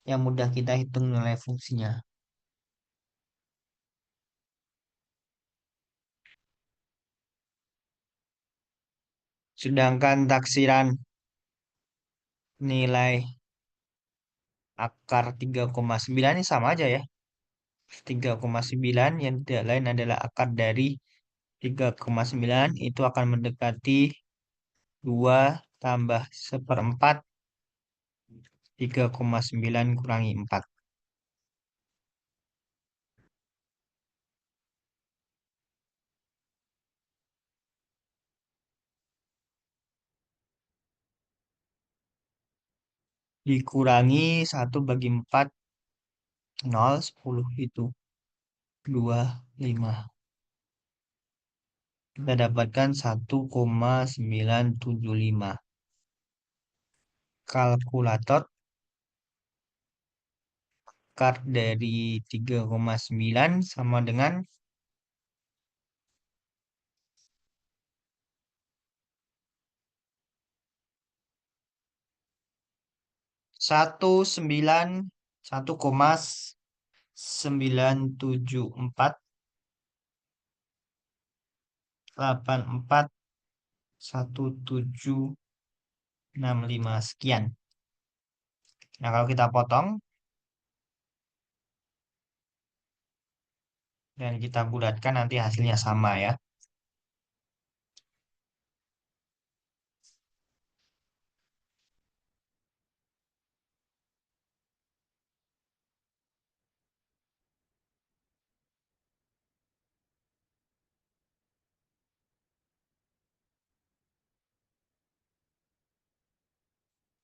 Yang mudah kita hitung nilai fungsinya. Sedangkan taksiran nilai akar 3,9 ini sama aja ya. 3,9 yang tidak lain adalah akar dari 3,9 itu akan mendekati 2 tambah seperempat 3,9 kurangi 4. Dikurangi 1 bagi 4, 0, 10 itu 25. Kita dapatkan 1,975. Kalkulator akar dari 3,9 sama dengan 1,914,174,1765 sekian. Nah, kalau kita potong dan kita bulatkan nanti hasilnya sama ya.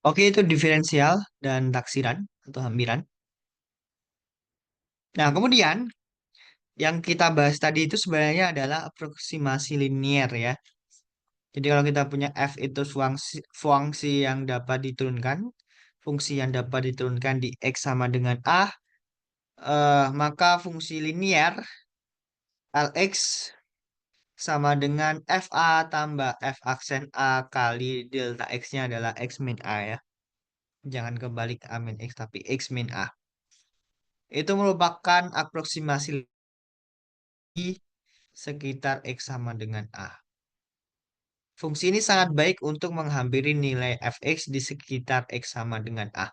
Oke, itu diferensial dan taksiran atau hampiran. Nah, kemudian yang kita bahas tadi itu sebenarnya adalah aproksimasi linier ya. Jadi kalau kita punya f itu fungsi yang dapat diturunkan, fungsi yang dapat diturunkan di x sama dengan a, maka fungsi linier Lx sama dengan fa tambah f aksen a kali delta x-nya adalah x min a ya. Jangan kebalik a min x tapi x min a. Itu merupakan aproksimasi sekitar x sama dengan a. Fungsi ini sangat baik untuk menghampiri nilai fx di sekitar x sama dengan a.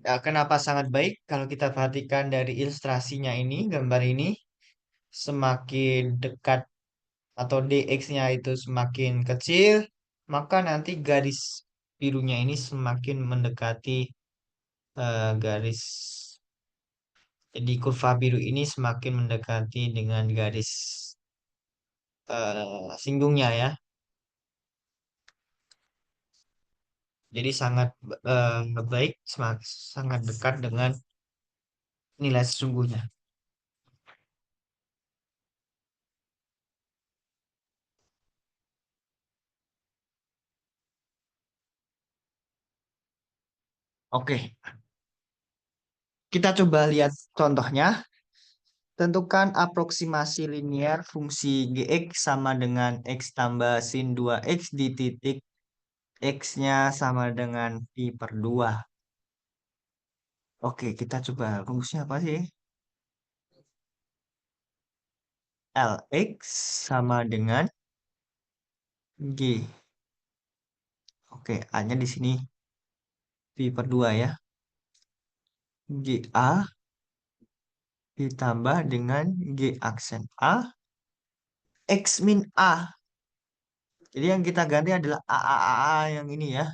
Nah, kenapa sangat baik? Kalau kita perhatikan dari ilustrasinya ini, gambar ini, semakin dekat atau dx-nya itu semakin kecil, maka nanti garis birunya ini semakin mendekati garis. Jadi kurva biru ini semakin mendekati dengan garis singgungnya ya. Jadi sangat baik, sangat dekat dengan nilai sesungguhnya. Oke, kita coba lihat contohnya. Tentukan aproksimasi linier fungsi gx sama dengan x tambah sin 2x di titik x-nya sama dengan pi per 2. Oke, kita coba rumusnya apa sih? Lx sama dengan G. Oke, A-nya di sini pi per 2 ya. GA ditambah dengan G aksen A, X min A. Jadi yang kita ganti adalah A yang ini ya.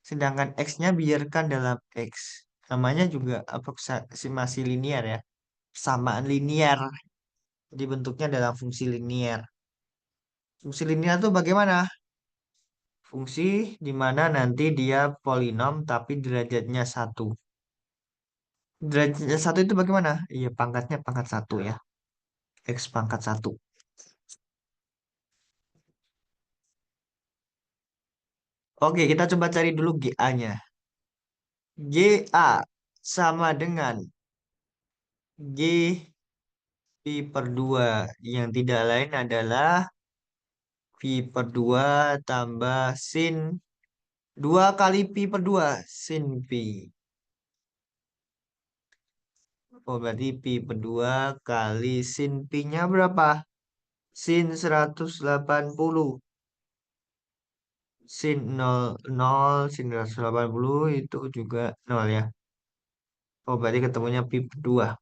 Sedangkan X-nya biarkan dalam X. Namanya juga aproksimasi linier ya. Persamaan linier. Jadi bentuknya dalam fungsi linier. Fungsi linier itu bagaimana? Fungsi di mana nanti dia polinom tapi derajatnya satu. Derajatnya satu itu bagaimana? Iya, pangkatnya pangkat satu ya. X pangkat satu. Oke, kita coba cari dulu GA-nya. GA sama dengan G pi per 2 yang tidak lain adalah pi per 2 tambah sin 2 kali pi per 2 sin pi. Oh, berarti pi per 2 kali sin pi-nya berapa? Sin 180. Sin 0, sin 180 itu juga 0 ya. Oh, berarti ketemunya pi per 2.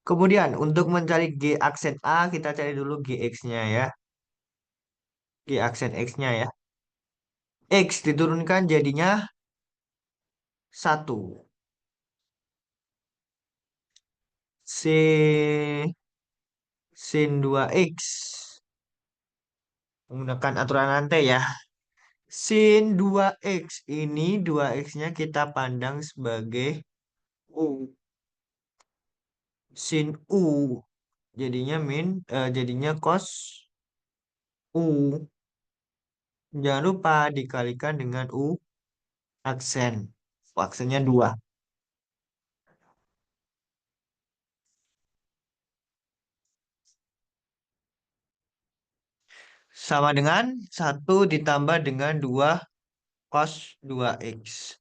Kemudian untuk mencari G aksen A, kita cari dulu GX-nya ya. G aksen X-nya ya. X diturunkan jadinya 1. Sin 2X. Menggunakan aturan rantai ya. Sin 2X ini 2X-nya kita pandang sebagai U. Sin U jadinya jadinya cos U. Jangan lupa dikalikan dengan U aksen. Aksennya 2. Sama dengan 1 ditambah dengan 2 cos 2X.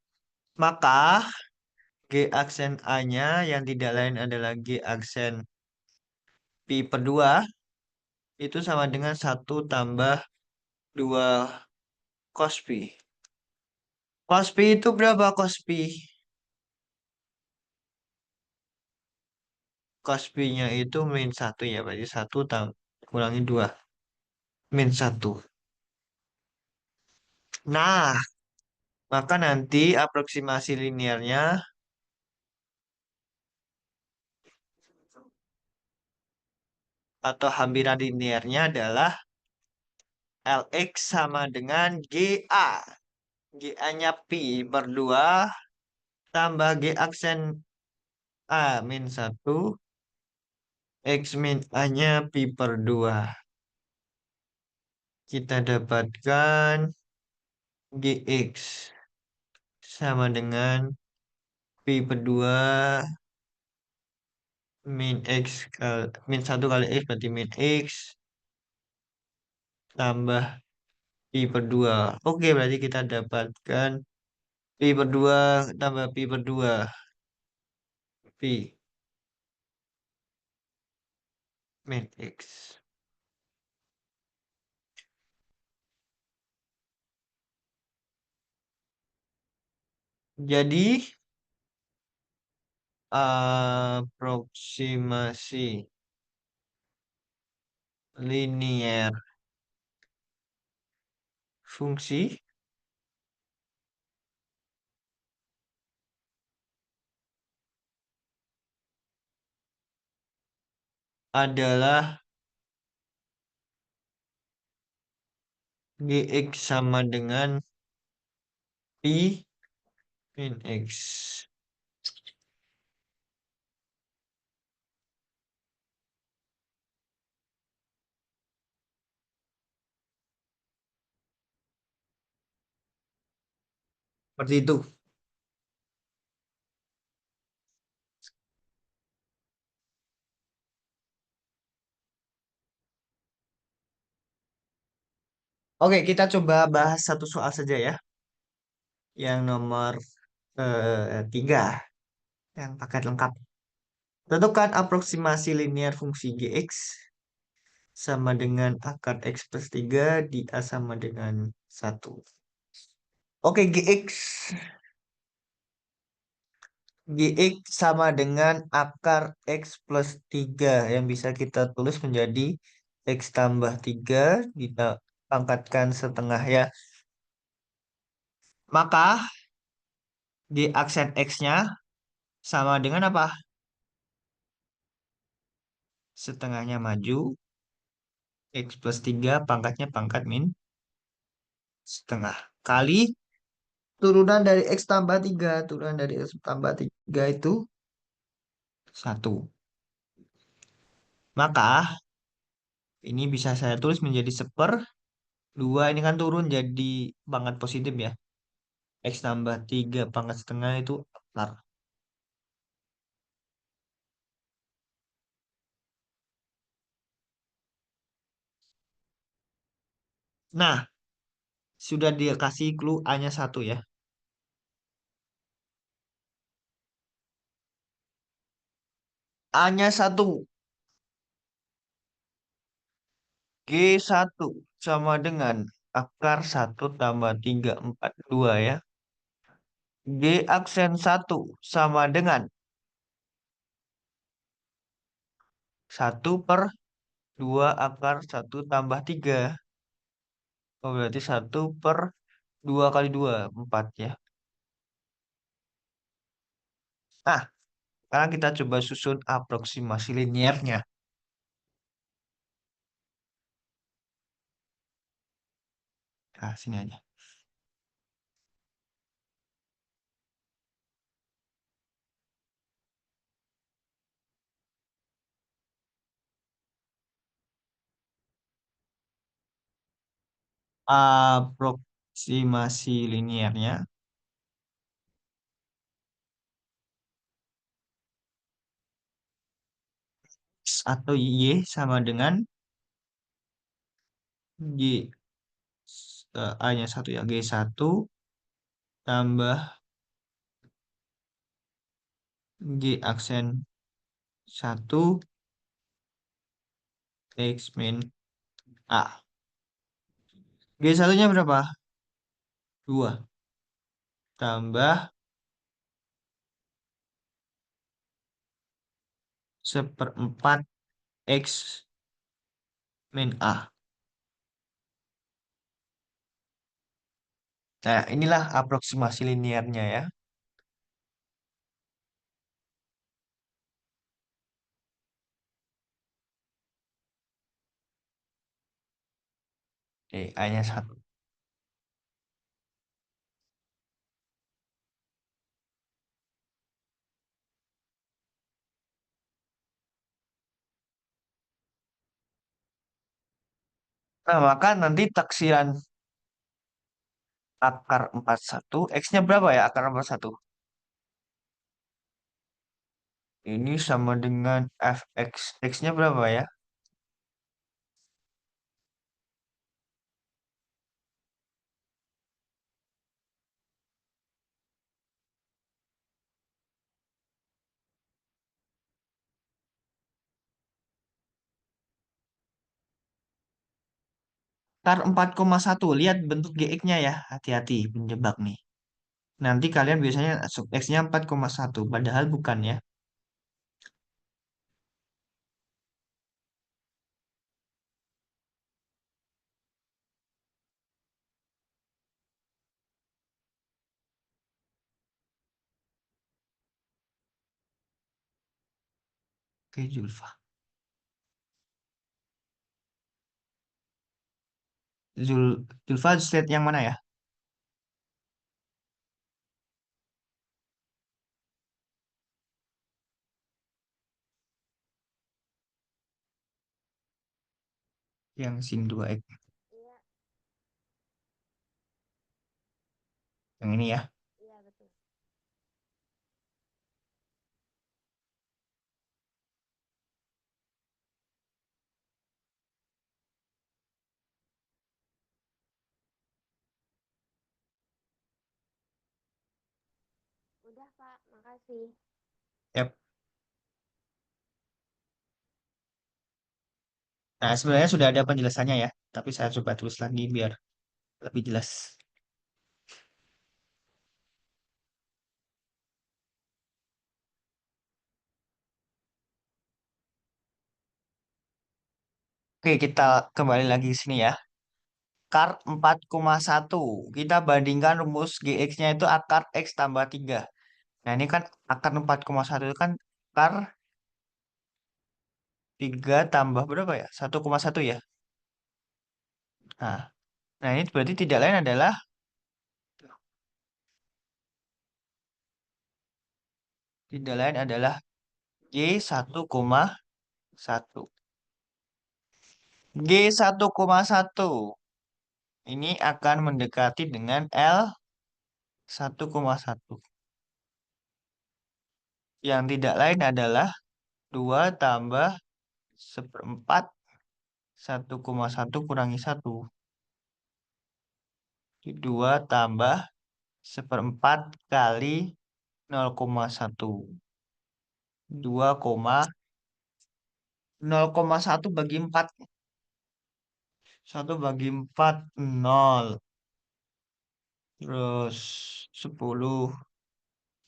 Maka G aksen A-nya yang tidak lain adalah G aksen Pi per 2 itu sama dengan 1 tambah 2 cos Pi. Cos Pi itu berapa cos Pi? Cos Pi-nya itu min 1 ya, berarti 1 kurangi 2. -1. Nah, maka nanti aproksimasi linearnya atau hampiran linearnya adalah Lx sama dengan GA. GA-nya Pi per 2 tambah G aksen A -1. X min A-nya Pi per 2. Kita dapatkan Gx sama dengan Pi per 2 -1 kali X berarti min X tambah Pi per 2. Oke, berarti kita dapatkan Pi per 2 tambah Pi per 2. Pi min X. Jadi, aproksimasi linier fungsi adalah Gx sama dengan Pi min X. Seperti itu. Oke, kita coba bahas satu soal saja ya. Yang nomor 3. Yang paket lengkap. Tentukan aproksimasi linear fungsi Gx sama dengan akar X plus 3 di A sama dengan 1. Oke, Gx sama dengan akar X plus 3 yang bisa kita tulis menjadi X tambah 3 kita pangkatkan setengah ya. Maka di aksen X-nya sama dengan apa? Setengahnya maju, X plus 3 pangkatnya pangkat min setengah. Kali turunan dari X tambah 3. Turunan dari X tambah 3 itu 1. Maka ini bisa saya tulis menjadi 1/2. Ini kan turun jadi pangkat positif ya. X tambah 3 pangkat setengah itu akar. Nah, sudah dikasih clue A-nya 1 ya. A-nya 1. G1 sama dengan akar 1 tambah 3 4 2 ya. G aksen 1 sama dengan 1/2 akar 1 tambah 3. Oh, berarti 1/2 kali 2 4 ya. Nah, sekarang kita coba susun aproksimasi linearnya. Nah, sini aja. Aproksimasi linearnya X atau Y sama dengan G, A-nya satu ya, G1 tambah G aksen satu X min A. G1-nya berapa? 2 tambah seperempat X min A. Nah, inilah aproksimasi linearnya ya. Oke, A-nya satu. Nah, maka nanti taksiran akar 41, X-nya berapa ya akar 41? Ini sama dengan fx. X-nya berapa ya? Akar 4,1. Lihat bentuk GX-nya ya. Hati-hati, menjebak nih. Nanti kalian biasanya sub X-nya 4,1. Padahal bukan ya. Oke, Julfa. Julfa slide yang mana ya? Yang sin 2X. Iya, Yang ini ya. iya betul. Udah, Pak. Makasih. Yap. Nah, sebenarnya sudah ada penjelasannya ya. Tapi saya coba tulis lagi biar lebih jelas. Oke, kita kembali lagi ke sini ya. Akar 4,1. Kita bandingkan rumus GX-nya itu akar X tambah 3. Nah, ini kan akar 4,1 itu kan akar 3 tambah berapa ya? 1,1 ya. Nah, nah, ini berarti tidak lain adalah G1,1. G1,1 ini akan mendekati dengan L 1,1. Yang tidak lain adalah 2 tambah seperempat 1,1 kurangi 1. 2 tambah seperempat kali 0,1. 2,0,1 bagi 4. 1 bagi 4, 0. Terus 10,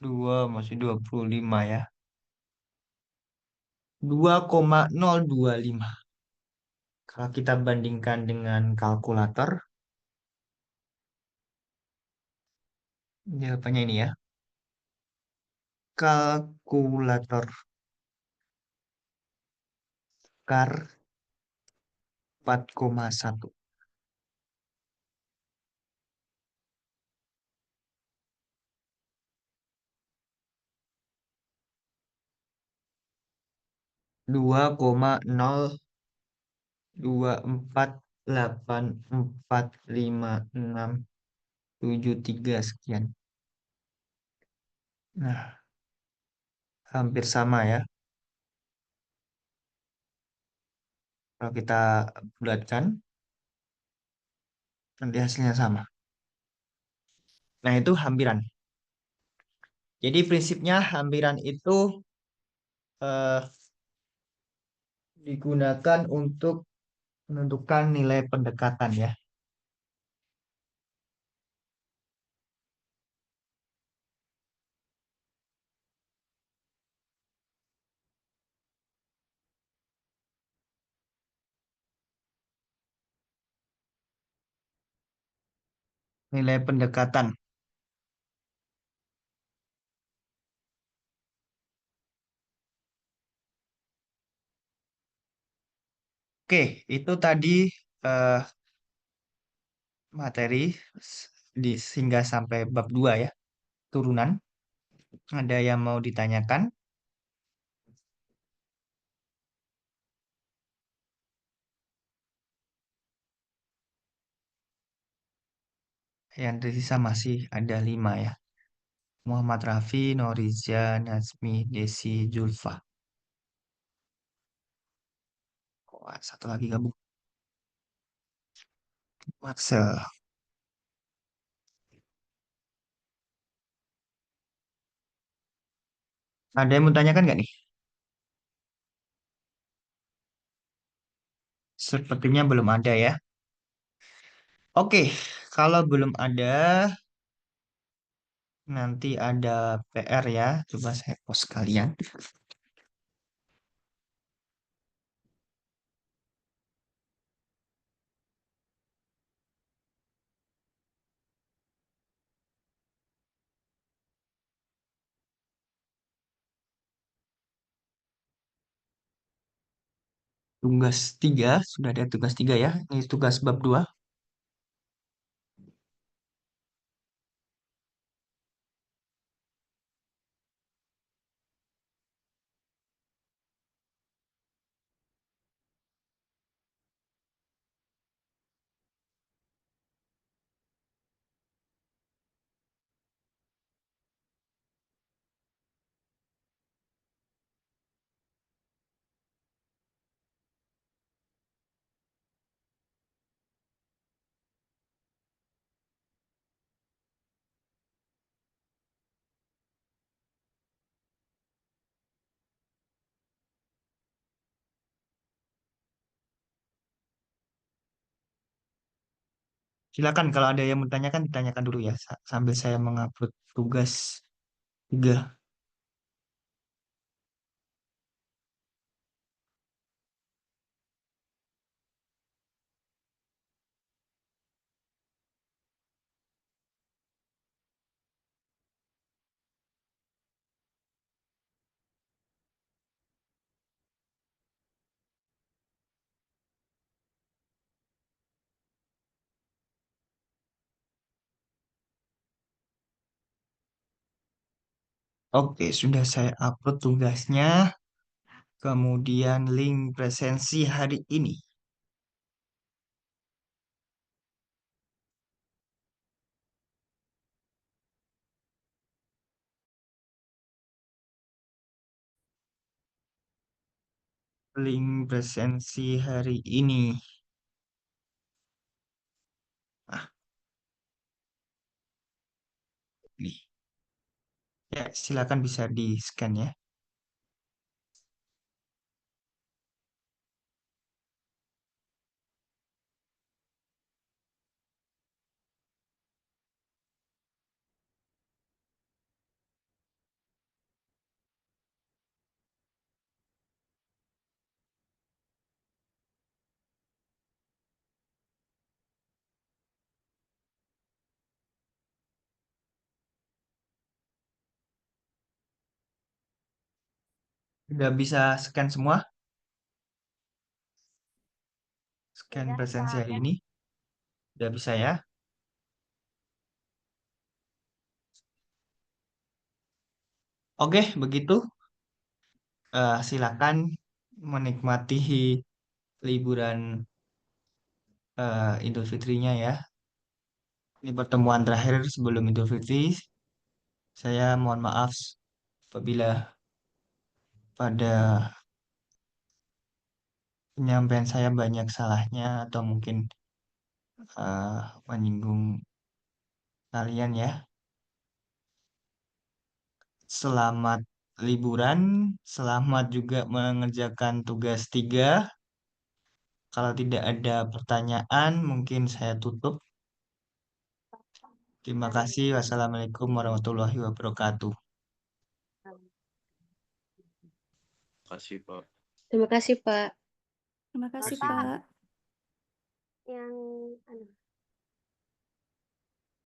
2 masih 25 ya. 2,025. Kalau kita bandingkan dengan kalkulator, jawabannya ini ya. Kalkulator kar 4,1. 2,024 8, 4, 5, 6, 7, 3 sekian. Nah, hampir sama ya. Kalau kita bulatkan, nanti hasilnya sama. Nah, itu hampiran. Jadi prinsipnya hampiran itu eh, digunakan untuk menentukan nilai pendekatan ya. Nilai pendekatan. Oke, itu tadi eh, materi sehingga sampai bab 2 ya, turunan. Ada yang mau ditanyakan? Yang tersisa masih ada 5 ya. Muhammad Rafi, Noriza, Nazmi, Desi, Julfa. Oh, satu lagi gabung. Maxel. Ada yang mau tanyakan nggak nih? Sepertinya belum ada ya. Oke, kalau belum ada, nanti ada PR ya. Coba saya post kalian. Tugas 3, sudah ada tugas 3 ya. Ini tugas bab 2. Silakan kalau ada yang mau tanyakan, ditanyakan dulu ya. Sambil saya mengupload tugas 3. Oke, sudah saya upload tugasnya. Kemudian link presensi hari ini. Link presensi hari ini. Ah, nih. Ya, silakan bisa di-scan ya. Sudah bisa scan semua? Scan Udah, presensi Kak. hari ini. Sudah bisa ya? Oke, begitu. Silakan menikmati liburan Idul Fitrinya ya. Ini pertemuan terakhir sebelum Idul Fitri. Saya mohon maaf apabila pada penyampaian saya banyak salahnya atau mungkin menyinggung kalian ya. Selamat liburan, selamat juga mengerjakan tugas 3. Kalau tidak ada pertanyaan, mungkin saya tutup. Terima kasih. Wassalamualaikum warahmatullahi wabarakatuh. Kasih Pak. Terima kasih, Pak. Terima kasih, Kasih. Pak. Yang